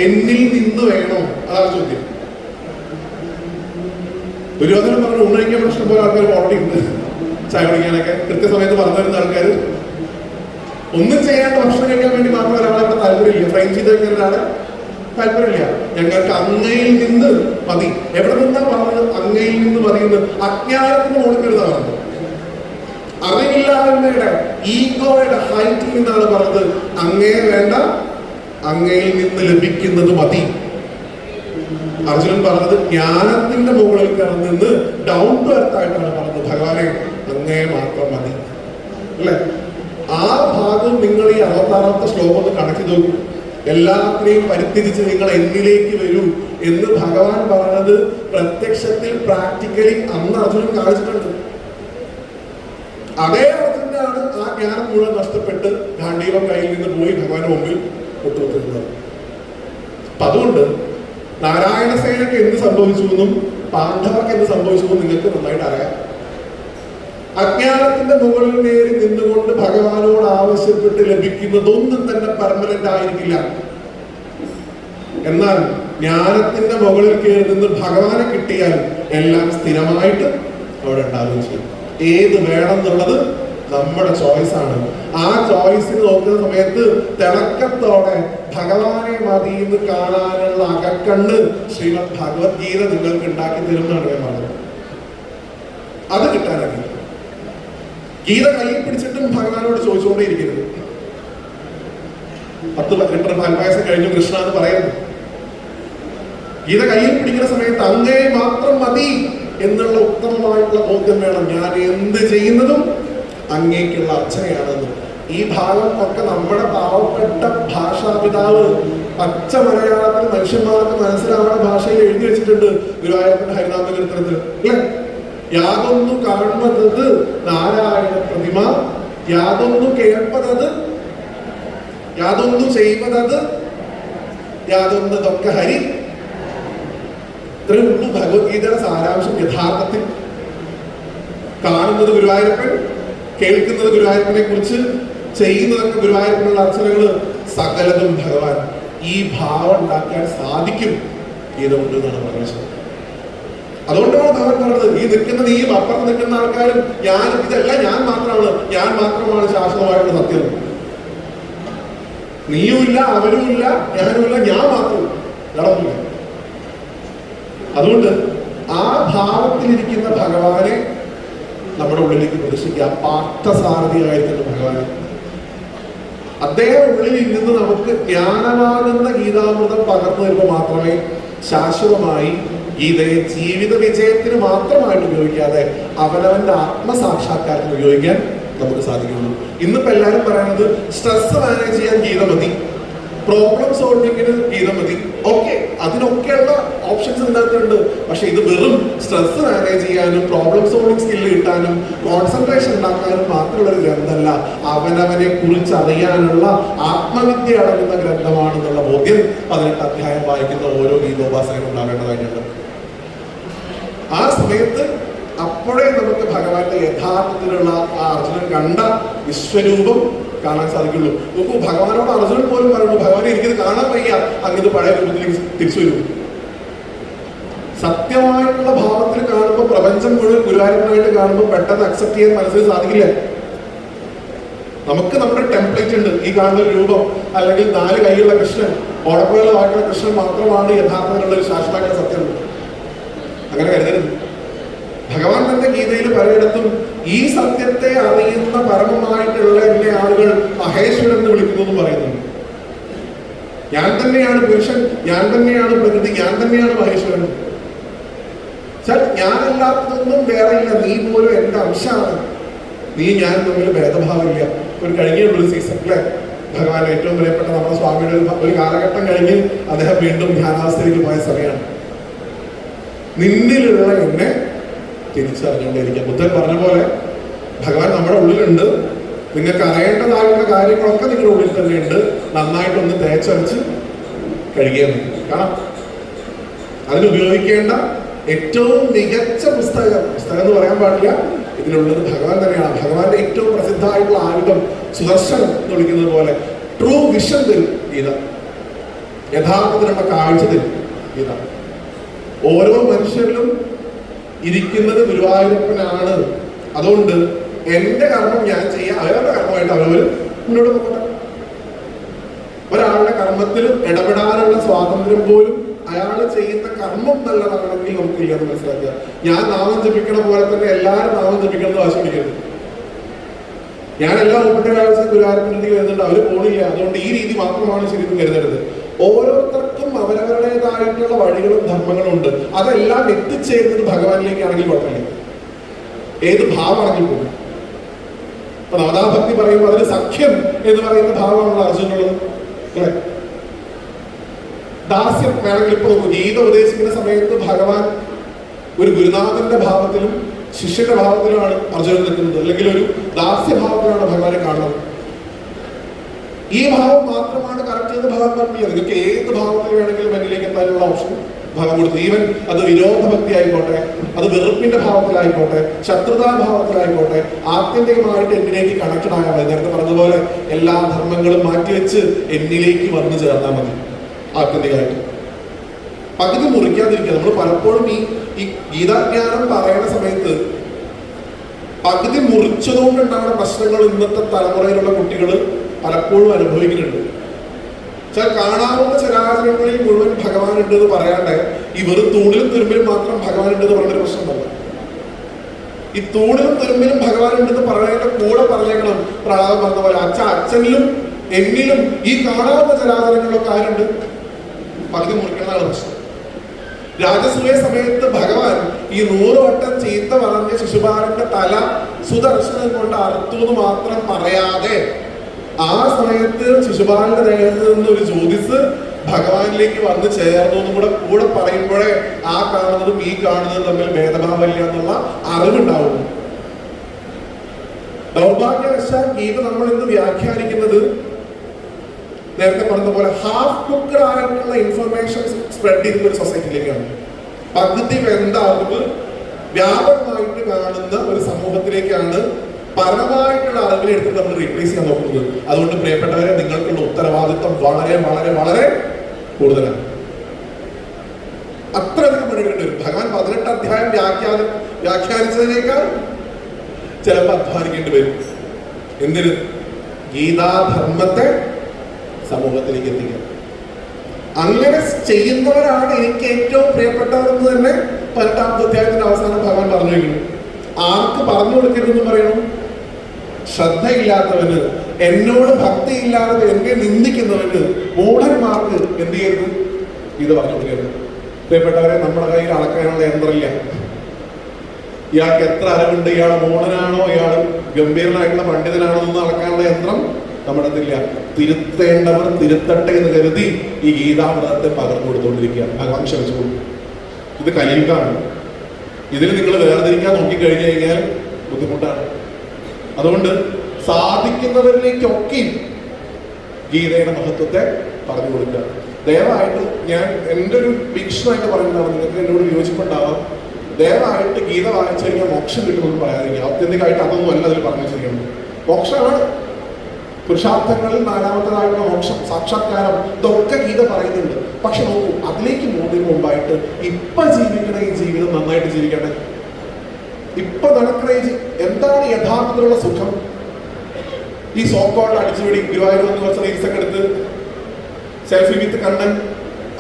എന്നിൽ നിന്ന് വേണോ, അതാണ് ചോദ്യം. ദുര്യോധനൻ പറഞ്ഞു ഉണ്ണയിക്കാൻ പ്രശ്നം പോലെ ആൾക്കാർ ഓർഡറിയുണ്ട് ചായ കുടിക്കാനൊക്കെ കൃത്യസമയത്ത് പറഞ്ഞു വരുന്ന ആൾക്കാർ. ഒന്നും ചെയ്യാണ്ട് ഭക്ഷണം കഴിക്കാൻ വേണ്ടി മാത്രം ഒരാളെ താല്പര്യമില്ല, ഫ്രെയിം ചെയ്ത് കഴിഞ്ഞാൽ ഒരാളെ താല്പര്യമില്ല. ഞങ്ങൾക്ക് അങ്ങയിൽ നിന്ന് മതി. എവിടെ നിന്നാ പറഞ്ഞത് അങ്ങയിൽ നിന്ന് മതി എന്ന്? അജ്ഞാനത്തിന് കൊടുക്കരുതാണ് പറഞ്ഞത്. അറിവില്ലായ്മയുടെ ഈഗോയുടെ ഹൈറ്റിൽ നിന്നാണ് പറഞ്ഞത് അങ്ങേ വേണ്ട, അങ്ങയിൽ നിന്ന് ലഭിക്കുന്നത് മതി. അർജുനൻ പറഞ്ഞത് ജ്ഞാനത്തിന്റെ മുകളിൽ കിടന്ന് ഡൗൺ ടു എർത്ത് ആയിട്ടാണ് പറഞ്ഞത് ഭഗവാനെ അങ്ങേ മാത്രം മതി അല്ലെ. ആ ഭാഗം നിങ്ങൾ ഈ 66ാമത്തെ ശ്ലോകം ഒന്ന് കണക്കി നോക്കൂ. എല്ലാത്തിനെയും പരിത്യജിച്ച് നിങ്ങൾ എന്നിലേക്ക് വരൂ എന്ന് ഭഗവാൻ പറഞ്ഞത് പ്രത്യക്ഷത്തിൽ പ്രാക്ടിക്കലി അന്ന് അർജുനൻ കാണിച്ചിട്ടുണ്ട്. അതേ അർജുനാണ് ആ ജ്ഞാനം മുഴുവൻ നഷ്ടപ്പെട്ട് ഗാന്ധീവം കയ്യിൽ നിന്ന് പോയി ഭഗവാന്റെ മുമ്പിൽ ഒട്ടുകൊടുത്തിരുന്നത്. അപ്പൊ അതുകൊണ്ട് നാരായണ സേനയ്ക്ക് എന്ത് സംഭവിച്ചു എന്നും പാണ്ഡവർക്ക് എന്ത് സംഭവിച്ചു എന്നും നിങ്ങൾക്ക് നന്നായിട്ട് അറിയാം. അജ്ഞാനത്തിന്റെ മുകളിൽ നേരി നിന്നുകൊണ്ട് ഭഗവാനോട് ആവശ്യപ്പെട്ട് ലഭിക്കുന്നതൊന്നും തന്നെ പെർമനന്റ് ആയിരിക്കില്ല. എന്നാൽ ജ്ഞാനത്തിന്റെ മുകളിൽ കയറി നിന്ന് ഭഗവാനെ കിട്ടിയാൽ എല്ലാം സ്ഥിരമായിട്ട് അവിടെ ഉണ്ടാവുകയും ചെയ്യും. ഏത് വേണം എന്നുള്ളത് നമ്മുടെ ചോയ്സാണ്. ആ ചോയ്സിന് നോക്കുന്ന സമയത്ത് തിളക്കത്തോടെ ഭഗവാനെ മതി എന്ന് കാണാനുള്ള അകക്കണ്ണ് ശ്രീമദ് ഭഗവത്ഗീത നിങ്ങൾക്ക് ഉണ്ടാക്കി തരും എന്നാണ് ഞാൻ പറഞ്ഞത്. അത് കിട്ടാനാക്കി ഗീത കയ്യിൽ പിടിച്ചിട്ടും ഭഗവാനോട് ചോദിച്ചുകൊണ്ടേ ഇരിക്കരുത്. 10 ലിറ്റർ പാൽപ്പായസം കഴിഞ്ഞു കൃഷ്ണ എന്ന് പറയുന്നു. ഗീത കയ്യിൽ പിടിക്കുന്ന സമയത്ത് അങ്ങേ മാത്രം മതി എന്നുള്ള ഉത്തമമായിട്ടുള്ള ബോധ്യം വേണം. ഞാൻ എന്ത് ചെയ്യുന്നതും അങ്ങേക്കുള്ള അർച്ചനയാണെന്ന്. ഈ ഭാഗം ഒക്കെ നമ്മുടെ പാവപ്പെട്ട ഭാഷാപിതാവ് പച്ച മലയാളത്തിൽ മനുഷ്യന്മാർക്ക് മനസ്സിലാവുന്ന ഭാഷയിൽ എഴുതി വെച്ചിട്ടുണ്ട് ഗുരുവായൂരപ്പൻ ഹരിനാമ കീർത്തനത്തിൽ, അല്ലെ? യാതൊന്നു കാണുന്നത് നാരായണ പ്രതിമ, യാതൊന്നു കേൾപ്പതത്, യാതൊന്നു ചെയ്യുന്നത്, യാതൊന്നതൊക്കെ ഹരി. ഇത്രയും ഉള്ളൂ ഭഗവത്ഗീതയുടെ സാരാംശം. യഥാർത്ഥത്തിൽ കാണുന്നത് ഗുരുവായൂരപ്പൻ, കേൾക്കുന്നത് ഗുരുവായൂരപ്പനെ കുറിച്ച്, ചെയ്യുന്നതൊക്കെ ഗുരുവായൂരപ്പനുള്ള അർച്ചനകള്, സകലതും ഭഗവാൻ. ഈ ഭാവം ഉണ്ടാക്കാൻ സാധിക്കും ഗീത കൊണ്ട് എന്നാണ് പറഞ്ഞത്. അതുകൊണ്ടാണ് ഭഗവാൻ പറഞ്ഞത്, ഈ നിൽക്കുന്നത്, ഈ അപ്പുറത്ത് നിൽക്കുന്ന ആൾക്കാരും ഞാൻ ഇതല്ല, ഞാൻ മാത്രമാണ് ശാശ്വതമായിട്ടുള്ള സത്യം. നീയുമില്ല, അവരുമില്ല, ഞാനുമില്ല, ഞാൻ മാത്രം നടന്നില്ല. അതുകൊണ്ട് ആ ഭാവത്തിലിരിക്കുന്ന ഭഗവാനെ നമ്മുടെ ഉള്ളിലേക്ക് പ്രദർശിക്കുക. പാർത്ഥസാരഥിയായിരിക്കുന്ന ഭഗവാനെ അദ്ദേഹം ഉള്ളിൽ ഇരുന്ന് നമുക്ക് ജ്ഞാനമാകുന്ന ഗീതാമൃതം പകർന്നു വരുമ്പോൾ മാത്രമേ ശാശ്വതമായി ഗീതയെ ജീവിത വിജയത്തിന് മാത്രമായിട്ട് ഉപയോഗിക്കാതെ അവനവന്റെ ആത്മസാക്ഷാത്കാരത്തിന് ഉപയോഗിക്കാൻ നമുക്ക് സാധിക്കുള്ളൂ. ഇന്നിപ്പോ എല്ലാവരും പറയുന്നത് സ്ട്രെസ് മാനേജ് ചെയ്യാൻ ഗീത മതി, പ്രോബ്ലം സോൾവിങ്ങിന് ഗീത മതി. ഓക്കെ, അതിനൊക്കെയുള്ള ഓപ്ഷൻസ് ഇതിനകത്തുണ്ട്. പക്ഷെ ഇത് വെറും സ്ട്രെസ് മാനേജ് ചെയ്യാനും പ്രോബ്ലം സോൾവിങ് സ്കില്ല് കിട്ടാനും കോൺസെൻട്രേഷൻ ഉണ്ടാക്കാനും മാത്രമുള്ള ഒരു ഗ്രന്ഥമല്ല, അവനവനെ കുറിച്ച് അറിയാനുള്ള ആത്മവിദ്യ അടങ്ങുന്ന ഗ്രന്ഥമാണെന്നുള്ള ബോധ്യം 18 അധ്യായം വായിക്കുന്ന ഓരോ ഗീതോപാസകനും ഉണ്ടാവേണ്ടതായിട്ടുണ്ട്. ആ സമയത്ത് അപ്പോഴേ നമുക്ക് ഭഗവാന്റെ യഥാർത്ഥത്തിലുള്ള ആ അർജുനൻ കണ്ട വിശ്വരൂപം കാണാൻ സാധിക്കുള്ളൂ. നോക്കൂ, ഭഗവാനോട് അർജുനൻ പോലും പറയുന്നു, ഭഗവാനെ എനിക്കിത് കാണാൻ വയ്യ, അങ്ങനെ പഴയ രൂപത്തിലേക്ക് തിരിച്ചു വരും. സത്യമായിട്ടുള്ള ഭാവത്തിൽ കാണുമ്പോൾ, പ്രപഞ്ചം മുഴുവൻ ഗുരുവായൂരപ്പനായിട്ട് കാണുമ്പോൾ പെട്ടെന്ന് അക്സെപ്റ്റ് ചെയ്യാൻ മനസ്സിൽ സാധിക്കില്ല. നമുക്ക് നമ്മുടെ ടെംപ്ലേറ്റ് ഉണ്ട്. ഈ കാണുന്ന ഒരു രൂപം അല്ലെങ്കിൽ 4 കൈയുള്ള കൃഷ്ണൻ, ഓടക്കുഴലുമായിട്ടുള്ള കൃഷ്ണൻ മാത്രമാണ് യഥാർത്ഥത്തിലുള്ള ഒരു ശാശ്വതമായിട്ടുള്ള സത്യം. അങ്ങനെ കരുതരുത്. ഭഗവാൻ തന്റെ ഗീതയിൽ പലയിടത്തും ഈ സത്യത്തെ അറിയുന്ന പരമമായിട്ടുള്ള എന്നെ ആളുകൾ മഹേശ്വരൻ എന്ന് വിളിക്കുന്നു എന്ന് പറയുന്നുണ്ട്. ഞാൻ തന്നെയാണ് പുരുഷൻ, ഞാൻ തന്നെയാണ് പ്രകൃതി, ഞാൻ തന്നെയാണ് മഹേശ്വരൻ. ഞാനല്ലാത്തതൊന്നും വേറെ ഇല്ല, നീ പോലും എന്റെ അംശമാണ്, നീ ഞാൻ തമ്മിൽ ഭേദഭാവമില്ല. ഒരു കഴിഞ്ഞുള്ളൊരു സീസൺ അല്ലെ, ഭഗവാൻ ഏറ്റവും പ്രിയപ്പെട്ട നമ്മുടെ സ്വാമിയുടെ ഒരു കാലഘട്ടം കഴിഞ്ഞ് അദ്ദേഹം വീണ്ടും ധ്യാനാവസ്ഥയിലേക്ക് പോയ സമയമാണ്. നിന്നിലുള്ള എന്നെ തിരിച്ചറിഞ്ഞുകൊണ്ടിരിക്കുക. ബുദ്ധൻ പറഞ്ഞ പോലെ ഭഗവാൻ നമ്മുടെ ഉള്ളിലുണ്ട്. നിങ്ങൾക്ക് അറിയേണ്ടതായുള്ള കാര്യങ്ങളൊക്കെ നിങ്ങളുടെ ഉള്ളിൽ തന്നെയുണ്ട്. നന്നായിട്ടൊന്ന് തേച്ചരച്ച് കഴുകിയാൽ മതി. കാരണം അതിനുപയോഗിക്കേണ്ട ഏറ്റവും മികച്ച പുസ്തകം എന്ന് പറയാൻ പാടില്ല, ഇതിലുള്ളത് ഭഗവാൻ തന്നെയാണ്. ഭഗവാന്റെ ഏറ്റവും പ്രസിദ്ധമായിട്ടുള്ള ആയുധം സുദർശനം എന്ന് വിളിക്കുന്നത് പോലെ ട്രൂ വിഷൻ തരും ഗീത, യഥാർത്ഥത്തിലുള്ള കാഴ്ച തരും ഗീത. ഓരോ മനുഷ്യരിലും ഇരിക്കുന്നത് ഗുരുവായൂരപ്പനാണ്. അതുകൊണ്ട് എന്റെ കർമ്മം ഞാൻ ചെയ്യാം, അവരുടെ കർമ്മമായിട്ട് അവരവർ മുന്നോട്ട് പോകട്ടെ. ഒരാളുടെ കർമ്മത്തിൽ ഇടപെടാനുള്ള സ്വാതന്ത്ര്യം പോലും അയാൾ ചെയ്യുന്ന കർമ്മം നല്ലതാണെങ്കിൽ നമുക്കില്ല എന്ന് മനസ്സിലാക്കുക. ഞാൻ നാമം ജപിക്കണ പോലെ തന്നെ എല്ലാവരും നാമം ജപിക്കണമെന്ന് ആശിപ്പിക്കരുത്. ഞാൻ എല്ലാ മുപ്പത്തി കാഴ്ച ഗുരുവായൂരപ്പൻ്റെ വരുന്നുണ്ട്, അവര് പോണില്ല, അതുകൊണ്ട് ഈ രീതി മാത്രമാണ് ശരിയെന്ന് കരുതരുത്. ഓരോരുത്തർക്കും അവരവരുടേതായിട്ടുള്ള വഴികളും ധർമ്മങ്ങളും ഉണ്ട്. അതെല്ലാം എത്തിച്ചേരുന്നത് ഭഗവാനിലേക്കാണെങ്കിൽ കുഴപ്പമില്ല, ഏത് ഭാവമാണെങ്കിൽ പോലും. ഇപ്പൊ നവതാഭക്തി പറയുമ്പോൾ അതിന് സഖ്യം എന്ന് പറയുന്ന ഭാവമാണല്ലോ അർജുനുള്ളത്, അല്ലെ? ദാസ്യം വേണമെങ്കിൽ ഇപ്പൊ നോക്കൂ, ഗീത ഉപദേശിക്കുന്ന സമയത്ത് ഭഗവാൻ ഒരു ഗുരുനാഥന്റെ ഭാവത്തിലും ശിഷ്യന്റെ ഭാവത്തിലുമാണ് അർജുനൻ നിൽക്കുന്നത്, അല്ലെങ്കിൽ ഒരു ദാസ്യഭാവത്തിലാണ് ഭഗവാനെ കാണുന്നത്. ഈ ഭാവം മാത്രമാണ് കറക്റ്റ് എന്ന് ഭഗവാൻ പറഞ്ഞില്ല. നിങ്ങൾക്ക് ഏത് ഭാവത്തിൽ വേണമെങ്കിലും എന്നിലേക്ക് എത്താനുള്ള ഓപ്ഷൻ ഭഗവാൻ കൊടുത്തു. ഈവൻ അത് വിരോധഭക്തി ആയിക്കോട്ടെ, അത് വെറുപ്പിന്റെ ഭാവത്തിലായിക്കോട്ടെ, ശത്രുതാഭാവത്തിലായിക്കോട്ടെ, ആത്യന്തികമായിട്ട് എന്നിലേക്ക് കണക്റ്റഡ് ആയാൽ മതി. നേരത്തെ പറഞ്ഞതുപോലെ എല്ലാ ധർമ്മങ്ങളും മാറ്റിവെച്ച് എന്നിലേക്ക് വന്നു ചേർന്നാൽ മതി. ആത്യന്തികമായിട്ട് പകുതി മുറിക്കാതിരിക്കുക. നമ്മൾ പലപ്പോഴും ഈ ഗീതാജ്ഞാനം പറയുന്ന സമയത്ത് പകുതി മുറിച്ചതുകൊണ്ടുണ്ടാകുന്ന പ്രശ്നങ്ങൾ ഇന്നത്തെ തലമുറയിലുള്ള കുട്ടികൾ പലപ്പോഴും അനുഭവിക്കുന്നുണ്ട്. കാണാവുന്ന ചരാചരങ്ങളിൽ മുഴുവൻ ഭഗവാൻ ഉണ്ട് എന്ന് പറയാണ്ട് ഈ വെറും തൂണിലും തുരുമ്പിലും മാത്രം ഭഗവാൻ ഉണ്ട് എന്ന് പറഞ്ഞൊരു പ്രശ്നമല്ല. ഈ തൂണിലും തുരുമ്പിലും ഭഗവാൻ ഉണ്ടെന്ന് പറയേണ്ട കൂടെ പറഞ്ഞേക്കണം. പ്രഹ്ലാദൻ പറഞ്ഞ പോലെ അച്ഛനിലും എന്നിലും ഈ കാണാവുന്ന ചരാചരങ്ങളിലൊക്കെ ആരുണ്ട്? പകുതി മുറിക്കണമെന്നാണ് പ്രശ്നം. രാജസൂയ സമയത്ത് ഭഗവാൻ ഈ 100 വട്ടം ചീത്ത പറഞ്ഞ ശിശുപാലന്റെ തല സുദർശനം കൊണ്ട് അറുത്തു എന്ന് മാത്രം പറയാതെ ആ സമയത്ത് ശിശുപാലന്റെ ദേഹത്ത് നിന്ന് ഒരു ജ്യോതിസ് ഭഗവാനിലേക്ക് വന്ന് ചേർന്നു എന്നും കൂടെ പറയുമ്പോഴേ ആ കാണുന്നതും ഈ കാണുന്നതും തമ്മിൽ ഭേദഭാവമില്ല എന്നുള്ള അറിവുണ്ടാവുന്നു. ദൗർഭാഗ്യവശാൽ ഗീത നമ്മൾ ഇന്ന് വ്യാഖ്യാനിക്കുന്നത് നേരത്തെ പറഞ്ഞ പോലെ ഹാഫ് കുക്കഡ് ആയിട്ടുള്ള ഇൻഫർമേഷൻ സ്പ്രെഡ് ചെയ്യുന്ന ഒരു സൊസൈറ്റിയിലേക്കാണ്. പകുതി വെന്ത അറിവ് വ്യാപകമായിട്ട് കാണുന്ന ഒരു സമൂഹത്തിലേക്കാണ് പരമായിട്ടുള്ള അറിവിനെ എടുത്തിട്ട് നമ്മൾ റീപ്ലേസ് ചെയ്യാൻ നോക്കുന്നത്. അതുകൊണ്ട് പ്രിയപ്പെട്ടവരെ, നിങ്ങൾക്കുള്ള ഉത്തരവാദിത്വം വളരെ വളരെ വളരെ കൂടുതലാണ്. അത്രയധികം പണികളുണ്ട്. ഭഗവാൻ 18 അധ്യായം വ്യാഖ്യാനിച്ചതിനേക്കാൾ ചിലപ്പോൾ അധ്വാനിക്കേണ്ടി വരും. എന്തിന്? ഗീതാധർമ്മത്തെ സമൂഹത്തിലേക്ക് എത്തിക്കുക. അങ്ങനെ ചെയ്യുന്നവരാണ് എനിക്ക് ഏറ്റവും പ്രിയപ്പെട്ടവരെന്ന് തന്നെ 18ാമത്തെ അധ്യായത്തിന്റെ അവസാനം ഭഗവാൻ പറഞ്ഞു വയ്ക്കുന്നു. ആർക്ക് പറഞ്ഞു കൊടുക്കരുതെന്ന് പറയണം? ശ്രദ്ധയില്ലാത്തവന്, എന്നോട് ഭക്തിയില്ലാതെ എന്നെ നിന്ദിക്കുന്നവന്, മൂഢന്മാർക്ക് എന്ത് ചെയ്യരുത്? ഇത് പറഞ്ഞു കൊടുക്കരുത്. പ്രിയപ്പെട്ടവരെ, നമ്മുടെ കയ്യിൽ അളക്കാനുള്ള യന്ത്രമില്ല. ഇയാൾക്ക് എത്ര അറിവുണ്ട്, ഇയാൾ മൂഢനാണോ, ഇയാൾ ഗംഭീരനായിട്ടുള്ള പണ്ഡിതനാണോ എന്ന് അളക്കാനുള്ള യന്ത്രം നമ്മുടെ അടുത്തില്ല. തിരുത്തേണ്ടവർ തിരുത്തട്ടെ എന്ന് കരുതി ഈ ഗീതാമൃതത്തെ പകർന്നു കൊടുത്തുകൊണ്ടിരിക്കുക. ഭഗവാൻ ക്ഷമിച്ചു. ഇത് കലിയുഗമാണ്. ഇതിൽ നിങ്ങൾ വേർതിരിക്കാൻ നോക്കിക്കഴിഞ്ഞു കഴിഞ്ഞാൽ ബുദ്ധിമുട്ടാണ്. അതുകൊണ്ട് സാധിക്കുന്നവരിലേക്കൊക്കെ ഗീതയുടെ മഹത്വത്തെ പറഞ്ഞു കൊടുക്കുക. ദയവായിട്ട് ഞാൻ എൻ്റെ ഒരു വീക്ഷണമായിട്ട് പറയുന്നതാണ്, നിങ്ങൾക്ക് എന്നോട് വിയോജിപ്പുണ്ടാവാം. ദയവായിട്ട് ഗീത വായിച്ചു കഴിഞ്ഞാൽ മോക്ഷം കിട്ടുമെന്ന് പറയാതിരിക്കുക. ആത്യന്തികമായിട്ട് അതൊന്നും അല്ല അതിൽ പറഞ്ഞു വെച്ചിരിക്കുന്നത്. മോക്ഷമാണ് പുരുഷാർത്ഥങ്ങളിൽ 4ാമത്തേതായിട്ടുള്ള മോക്ഷം, സാക്ഷാത്കാരം, ഇതൊക്കെ ഗീത പറയുന്നുണ്ട്. പക്ഷെ നോക്കൂ, അതിലേക്ക് പോകുന്നതിന് മുമ്പായിട്ട് ഇപ്പൊ ജീവിക്കണ ഈ ജീവിതം നന്നായിട്ട് ജീവിക്കട്ടെ. ഇപ്പൊ നടക്കണ എന്താണ് യഥാർത്ഥത്തിലുള്ള സുഖം? ഈ സോക്കോളിൽ അടിച്ചുപിടി ഗുരുവായൂർ എന്ന് കുറച്ച് റീൽസൊക്കെ എടുത്ത് സെൽഫി വിത്ത് കണ്ണൻ,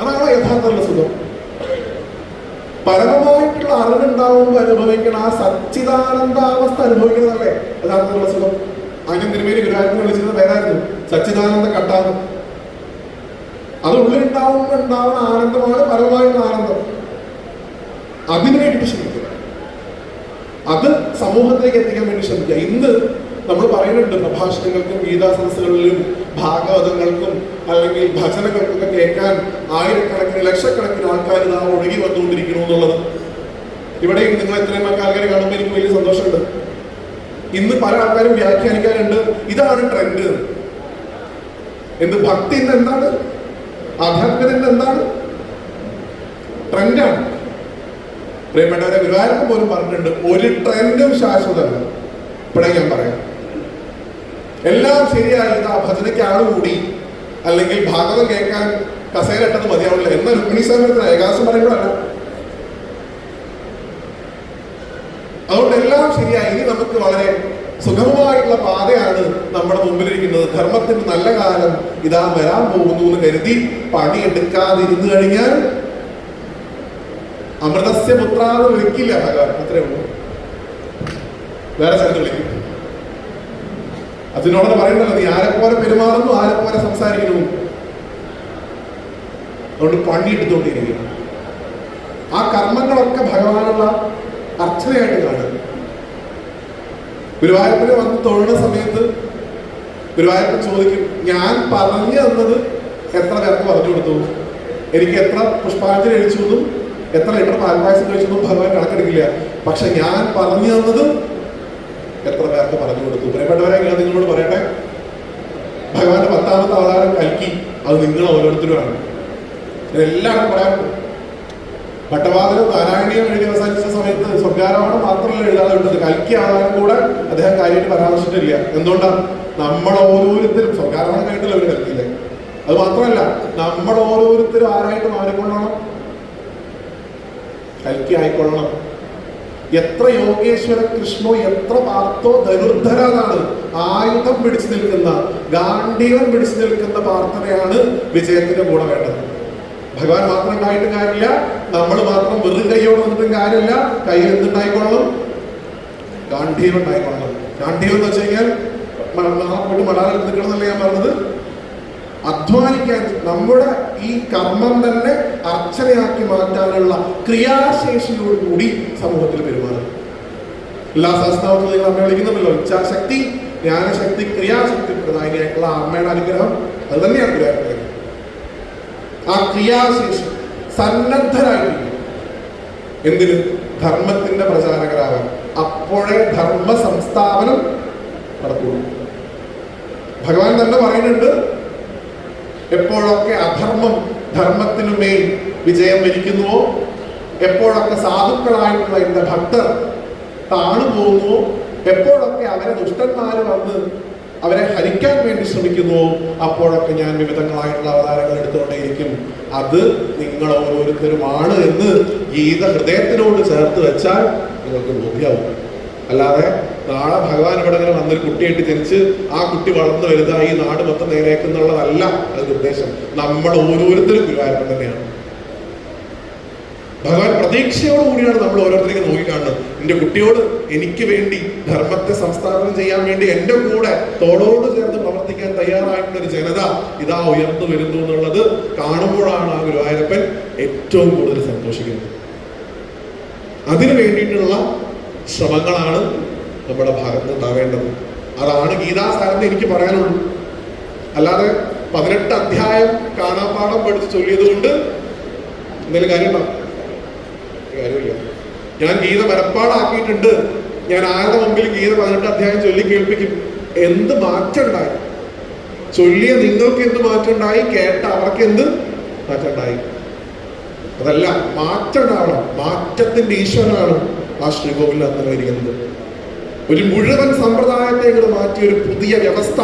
അതാണ് യഥാർത്ഥത്തിലുള്ള സുഖം. പരമമായിട്ടുള്ള അറിവുണ്ടാവുമ്പോൾ അനുഭവിക്കണ ആ സച്ചിദാനന്ദാവസ്ഥ അനുഭവിക്കുന്നതല്ലേ യഥാർത്ഥത്തിലുള്ള സുഖം. ആദ്യം തിരുമേനി ഗുരുവായൂരിനെ വിളിച്ചിരുന്ന പേരായിരുന്നു സച്ചിദാനന്ദ കട്ടാന്ന്. അത് ഉള്ളിലുണ്ടാവുമ്പോൾ ഉണ്ടാവുന്ന ആനന്ദമാണ് പരമമായിട്ടുള്ള ആനന്ദം. അതിനു വേണ്ടിയിട്ട് ശ്രമിക്കുക, അത് സമൂഹത്തിലേക്ക് എത്തിക്കാൻ വേണ്ടി ശ്രമിക്കുക. ഇന്ന് നമ്മൾ പറയുന്നുണ്ട് പ്രഭാഷണങ്ങൾക്കും ഗീതാ സദസ്സുകളിലും ഭാഗവതങ്ങൾക്കും അല്ലെങ്കിൽ ഭജനകൾക്കൊക്കെ കേൾക്കാൻ ആയിരക്കണക്കിന് ലക്ഷക്കണക്കിന് ആൾക്കാർ നാം ഒഴുകി വന്നുകൊണ്ടിരിക്കണു എന്നുള്ളത്. ഇവിടെയും നിങ്ങൾ എത്രയും ആൾക്കാരെ കാണുമ്പോൾ എനിക്ക് വലിയ സന്തോഷമുണ്ട്. ഇന്ന് പല ആൾക്കാരും വ്യാഖ്യാനിക്കാറുണ്ട്, ഇതാണ് ട്രെൻഡ്. എന്ത് ഭക്തി ഇന്ന് എന്താണ്? ആധ്യാത്മികത ഇന്ന് എന്താണ്? ട്രെൻഡാണ്. പ്രിയപ്പെട്ടവരെ, ഗുരുവായൂരപ്പൻ പോലും പറഞ്ഞിട്ടുണ്ട്, ഒരു ട്രെൻഡും ശാശ്വതമല്ല. ഇവിടെ ഞാൻ പറയാം, എല്ലാം ശരിയായി ഇതാ ഭജനയ്ക്ക് ആളുകൂടി അല്ലെങ്കിൽ ഭാഗവതം കേൾക്കാൻ കസേരട്ടത് മതിയാവില്ല എന്ന രുക്മിണി സാഗരത്തിന് ഏകാദശം പറയുമ്പോഴല്ല. അതുകൊണ്ട് എല്ലാം ശരിയായി. ഇനി നമുക്ക് വളരെ സുഗമമായിട്ടുള്ള പാതയാണ് നമ്മുടെ മുമ്പിലിരിക്കുന്നത്. ധർമ്മത്തിന് നല്ല കാലം ഇതാ വരാൻ പോകുന്നു എന്ന് കരുതി പണിയെടുക്കാതിരുന്നു കഴിഞ്ഞാൽ അമൃതസ്യ പുത്രാന്ന് വിളിക്കില്ല ഭഗവാൻ. അത്രേ ഉള്ളൂ. വേറെ സ്ഥലത്ത് വിളിക്കും. അതിനോട് പറയണ്ടല്ലോ, നീ ആരെപ്പോലെ പെരുമാറുന്നു, ആരെപ്പോലെ സംസാരിക്കുന്നു. അതുകൊണ്ട് പണിയെടുത്തുകൊണ്ടിരിക്കുന്നു. ആ കർമ്മങ്ങളൊക്കെ ഭഗവാനുള്ള അർച്ചനയായിട്ട് കാണുക. ഗുരുവായൂരപ്പനെ വന്ന് തൊഴുന്ന സമയത്ത് ഗുരുവായൂരപ്പൻ ചോദിക്കും, ഞാൻ പറഞ്ഞു തന്നത് എത്ര പേർക്ക് പറഞ്ഞു കൊടുത്തു, എനിക്ക് എത്ര പുഷ്പാഞ്ജലി കഴിച്ചു എന്നും എത്ര ലിറ്റർ പാൽപ്പായസം കഴിച്ചെന്നും ഭഗവാൻ കണക്കെടുക്കില്ല. പക്ഷെ ഞാൻ പറഞ്ഞു തന്നത് എത്ര പേർക്ക് പറഞ്ഞു കൊടുത്തു. പ്രിയപ്പെട്ടവരെ, ഞാൻ നിങ്ങളോട് പറയട്ടെ, ഭഗവാന്റെ 10ാമത്തെ അവതാരം കൽക്കി, അത് നിങ്ങൾ ഓരോരുത്തരുമാണ്. എല്ലാവരും പറയാറുണ്ട്. ഭട്ടവാദനം നാരായണീയം എഴുതി അവസാനിച്ച സമയത്ത് സ്വർഗാരോഹണം മാത്രമല്ല എഴുതാതെ വിട്ടത്, കൽക്കി ആധാരം കൂടെ അദ്ദേഹം കാര്യമായിട്ട് പരാമർശിച്ചിട്ടില്ല. എന്തുകൊണ്ടാണ്? നമ്മൾ ഓരോരുത്തരും സ്വർഗാരോഹണം കഴിഞ്ഞിട്ടല്ല അവർ കൽക്കിയില്ലേ. അത് മാത്രമല്ല, നമ്മൾ ഓരോരുത്തരും ആരായിട്ട് മാറിക്കൊള്ളണം? കൽക്കി ആയിക്കൊള്ളണം. എത്ര യോഗേശ്വര കൃഷ്ണോ, എത്ര പാർത്തോ ധനുർധരാണ് ആയുധം പിടിച്ചു നിൽക്കുന്ന, ഗാന്ധീവൻ പിടിച്ചു നിൽക്കുന്ന പ്രാർത്ഥനയാണ് വിജയത്തിന്റെ കൂടെ വേണ്ടത്. ഭഗവാൻ മാത്രം ഉണ്ടായിട്ടും കാര്യമില്ല, നമ്മൾ മാത്രം വെറും കൈയോടെ നിന്നിട്ടും കാര്യമില്ല. കയ്യിൽ എന്തുണ്ടായിക്കൊള്ളണം? ഗാന്ധീവൻ ഉണ്ടായിക്കൊള്ളണം. ഗാന്ധീവൻ എന്ന് വെച്ച് കഴിഞ്ഞാൽ പോയിട്ട് മടാലത്തിൽ നിൽക്കണമെന്നല്ല ഞാൻ പറഞ്ഞത്. അധ്വാനിക്കാൻ, നമ്മുടെ ഈ കർമ്മം തന്നെ അർച്ചനയാക്കി മാറ്റാനുള്ള ക്രിയാശേഷിയോടുകൂടി സമൂഹത്തിൽ പെരുമാറും. എല്ലാ സഹസ്രാവത്തിൽ നിങ്ങൾ അമ്മയെ വിളിക്കുന്നുണ്ടല്ലോ, ഇച്ഛാശക്തി, ജ്ഞാനശക്തി, ക്രിയാശക്തി പ്രധാനിയായിട്ടുള്ള അമ്മയുടെ അനുഗ്രഹം അത് തന്നെയാണ് ഗുരുവായൂരപ്പൻ. ആ ക്രിയാശേഷി സന്നദ്ധരായിട്ടില്ല. എന്തിന്? ധർമ്മത്തിന്റെ പ്രചാരകരാവാൻ. അപ്പോഴേ ധർമ്മ സംസ്ഥാപനം നടത്തുള്ളൂ. ഭഗവാൻ തന്നെ പറയുന്നുണ്ട്, എപ്പോഴൊക്കെ അധർമ്മം ധർമ്മത്തിനു മേൽ വിജയം വരിക്കുന്നുവോ, എപ്പോഴൊക്കെ സാധുക്കളായിട്ടുള്ള എന്റെ ഭക്തർ താണു പോകുന്നുവോ, എപ്പോഴൊക്കെ അവരെ ദുഷ്ടന്മാര് വന്ന് അവരെ ഹരിക്കാൻ വേണ്ടി ശ്രമിക്കുന്നുവോ, അപ്പോഴൊക്കെ ഞാൻ വിവിധങ്ങളായിട്ടുള്ള അവതാരങ്ങൾ എടുത്തുകൊണ്ടേയിരിക്കും. അത് നിങ്ങൾ ഓരോരുത്തരുമാണ് എന്ന് ഗീത ഹൃദയത്തിനോട് ചേർത്ത് വെച്ചാൽ നിങ്ങൾക്ക് ബോധ്യമാവും. അല്ലാതെ നാളെ ഭഗവാൻ ഇവിടെ ഇങ്ങനെ വന്നൊരു കുട്ടിയായിട്ട് ജനിച്ച് ആ കുട്ടി വളർന്നു വലുതായി നാട് മൊത്തം നേരേക്കുന്നുള്ളതല്ല അതിന്റെ ഉദ്ദേശം. നമ്മൾ ഓരോരുത്തരും ഗുരുവായൂരപ്പൻ തന്നെയാണ്. ഭഗവാൻ പ്രതീക്ഷയോടുകൂടിയാണ് നമ്മൾ ഓരോരുത്തരെയും നോക്കിക്കാണുന്നത്. എന്റെ കുട്ടിയോട് എനിക്ക് വേണ്ടി ധർമ്മത്തെ സംസ്ഥാപനം ചെയ്യാൻ വേണ്ടി എന്റെ കൂടെ തോളോട് ചേർന്ന് പ്രവർത്തിക്കാൻ തയ്യാറായിട്ടുള്ള ഒരു ജനത ഇതാ ഉയർന്നു വരുന്നു എന്നുള്ളത് കാണുമ്പോഴാണ് ആ ഗുരുവായൂരപ്പൻ ഏറ്റവും കൂടുതൽ സന്തോഷിക്കുന്നത്. അതിനു വേണ്ടിയിട്ടുള്ള ശ്രമങ്ങളാണ് നമ്മുടെ ഭാഗത്ത് ഉണ്ടാവേണ്ടത്. അതാണ് ഗീതാസാരം എനിക്ക് പറയാനുള്ളൂ. അല്ലാതെ 18 അധ്യായം കാണാപ്പാഠം പഠിച്ച് ചൊല്ലിയത് കൊണ്ട് എന്തെങ്കിലും കാര്യമുണ്ടോ? കാര്യമില്ല. ഞാൻ ഗീത മനപ്പാടാക്കിയിട്ടുണ്ട്, ഞാൻ ആരുടെ മുമ്പിൽ ഗീത 18 അധ്യായം ചൊല്ലി കേൾപ്പിക്കും. എന്ത് മാറ്റം ഉണ്ടായി? ചൊല്ലിയ നിങ്ങൾക്ക് എന്ത് മാറ്റം ഉണ്ടായി? കേട്ട അവർക്ക് എന്ത് മാറ്റം ഉണ്ടായി? അതല്ല, മാറ്റം ഉണ്ടാവണം. മാറ്റത്തിന്റെ ഈശ്വരനാണ് ആ ശ്രീകോവിലിനകത്ത് ഇരിക്കുന്നത്. ഒരു മുഴുവൻ സമ്പ്രദായത്തെ ഇങ്ങോട്ട് മാറ്റിയ ഒരു പുതിയ വ്യവസ്ഥ.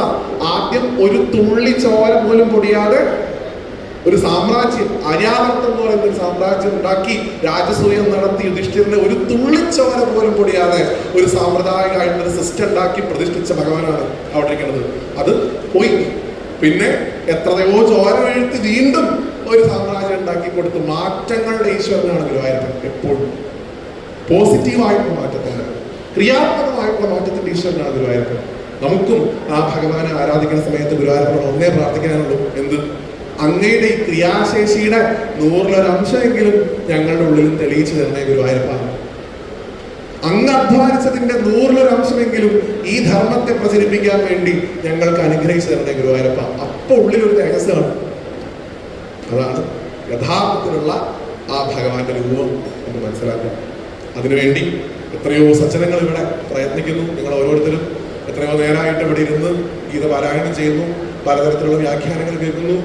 ആദ്യം ഒരു തുള്ളി ചോര പോലും പൊടിയാതെ ഒരു സാമ്രാജ്യം, അര്യാവർത്തം എന്ന് പറയുന്ന ഒരു സാമ്രാജ്യം ഉണ്ടാക്കി രാജസൂയം നടത്തി യുധിഷ്ഠിരനെ ഒരു തുള്ളിച്ചോര പോലും പൊടിയാതെ ഒരു സാമ്പ്രദായികമായിട്ടൊരു സിസ്റ്റം ഉണ്ടാക്കി പ്രതിഷ്ഠിച്ച ഭഗവാനാണ് അവിടെ ഇരിക്കുന്നത്. അത് പോയി. പിന്നെ എത്രയോ ചോര വീഴ്ത്തി വീണ്ടും ഒരു സാമ്രാജ്യം ഉണ്ടാക്കി കൊടുത്ത് മാറ്റങ്ങളുടെ ഈശ്വരനാണ് ഗുരുവായൂരപ്പൻ. എപ്പോഴും പോസിറ്റീവായിട്ടുള്ള മാറ്റത്തിന്റെ, ക്രിയാത്മകമായിട്ടുള്ള മാറ്റത്തിന്റെ ഈശ്വരനാണ് ഗുരുവായൂരപ്പൻ. നമുക്കും ആ ഭഗവാനെ ആരാധിക്കുന്ന സമയത്ത് ഗുരുവായൂരപ്പനോട് ഒന്നേ പ്രാർത്ഥിക്കാനുള്ളൂ. എന്ത്? അങ്ങയുടെ ഈ ക്രിയാശേഷിയുടെ 100% ഞങ്ങളുടെ ഉള്ളിലും തെളിയിച്ചു തരണേ ഗുരുവായൂരപ്പ. അങ്ങ് അധ്വാനിച്ചതിന്റെ 100% ഈ ധർമ്മത്തെ പ്രചരിപ്പിക്കാൻ വേണ്ടി ഞങ്ങൾക്ക് അനുഗ്രഹിച്ചു തരണേ ഗുരുവായൂരപ്പ. അപ്പൊ ഉള്ളിലൊരു രഹസ്യമാണ്. അതാണ് യഥാർത്ഥത്തിലുള്ള ആ ഭഗവാന്റെ രൂപം എന്ന് മനസ്സിലാക്കുക. അതിനുവേണ്ടി എത്രയോ സജ്ജനങ്ങൾ ഇവിടെ പ്രയത്നിക്കുന്നു. നിങ്ങൾ ഓരോരുത്തരും എത്രയോ നേരമായിട്ട് ഇവിടെ ഇരുന്ന് ഗീത പാരായണം ചെയ്യുന്നു, പലതരത്തിലുള്ള വ്യാഖ്യാനങ്ങൾ കേൾക്കുന്നു.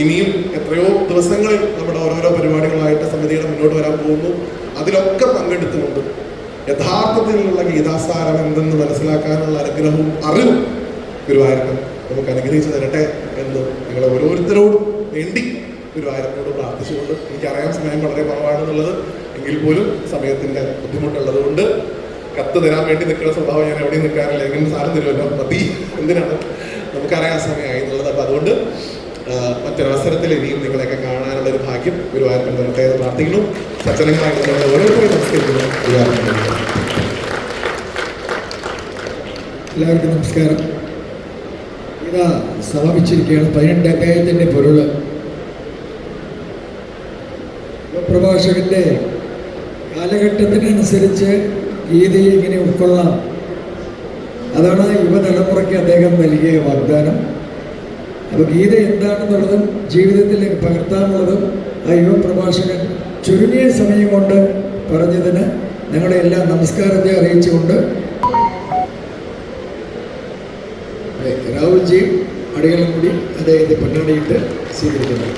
ഇനിയും എത്രയോ ദിവസങ്ങളിൽ നമ്മുടെ ഓരോരോ പരിപാടികളായിട്ട് സമിതികൾ മുന്നോട്ട് വരാൻ പോകുന്നു. അതിലൊക്കെ പങ്കെടുത്തുകൊണ്ട് യഥാർത്ഥത്തിലുള്ള ഗീതാസാരം എന്തെന്ന് മനസ്സിലാക്കാനുള്ള അനുഗ്രഹവും അറിവും ഗുരുവായൂരപ്പൻ നമുക്ക് അനുഗ്രഹിച്ചു തരട്ടെ എന്ന് നിങ്ങൾ ഓരോരുത്തരോടും വേണ്ടി ഗുരുവായൂരപ്പനോട് പ്രാർത്ഥിച്ചുകൊണ്ട്, എനിക്കറിയാം സമയം വളരെ കുറവാണെന്നുള്ളത്, എങ്കിൽ പോലും സമയത്തിന്റെ ബുദ്ധിമുട്ടുള്ളത് കൊണ്ട് കത്ത് തരാൻ വേണ്ടി നിൽക്കുന്ന സ്വഭാവം ഞാൻ എവിടെയും നിൽക്കാറില്ല. എങ്ങനെ സാധനം തരുമല്ലോ, മതി, എന്തിനാണ്, നമുക്കറിയാൻ സമയമായി എന്നുള്ളത്. അപ്പൊ അതുകൊണ്ട് മറ്റൊരവസരത്തിൽ ഇനിയും നിങ്ങളെയൊക്കെ കാണാനുള്ള ഒരു ഭാഗ്യം ഗുരുവായൂരപ്പൻ തരട്ടെ എന്ന് പ്രാർത്ഥിക്കുന്നു. സജ്ജനങ്ങളായിട്ട് നമ്മൾ ഓരോരുത്തരും നമസ്കരിക്കുന്നു. എല്ലാവർക്കും നമസ്കാരം. ഇതാ സമാപിച്ചിരിക്കുകയാണ് 18 അധ്യായത്തിൻ്റെ പൊരുള്. പ്രഭാഷകന്റെ കാലഘട്ടത്തിനനുസരിച്ച് ഗീതയെ ഇങ്ങനെ ഉൾക്കൊള്ളാം. അതാണ് യുവതലമുറയ്ക്ക് അദ്ദേഹം നൽകിയ വാഗ്ദാനം. അപ്പോൾ ഗീത എന്താണെന്നുള്ളതും ജീവിതത്തിൽ പകർത്താനുള്ളതും ആ യുവപ്രഭാഷകൻ ചുരുങ്ങിയ സമയം കൊണ്ട് പറഞ്ഞതിന് ഞങ്ങളുടെ എല്ലാ നമസ്കാരത്തെ അറിയിച്ചുകൊണ്ട് രാഹുൽജി അടികളും കൂടി അദ്ദേഹത്തെ പൊന്നാടിയിട്ട് സ്വീകരിക്കുന്നു.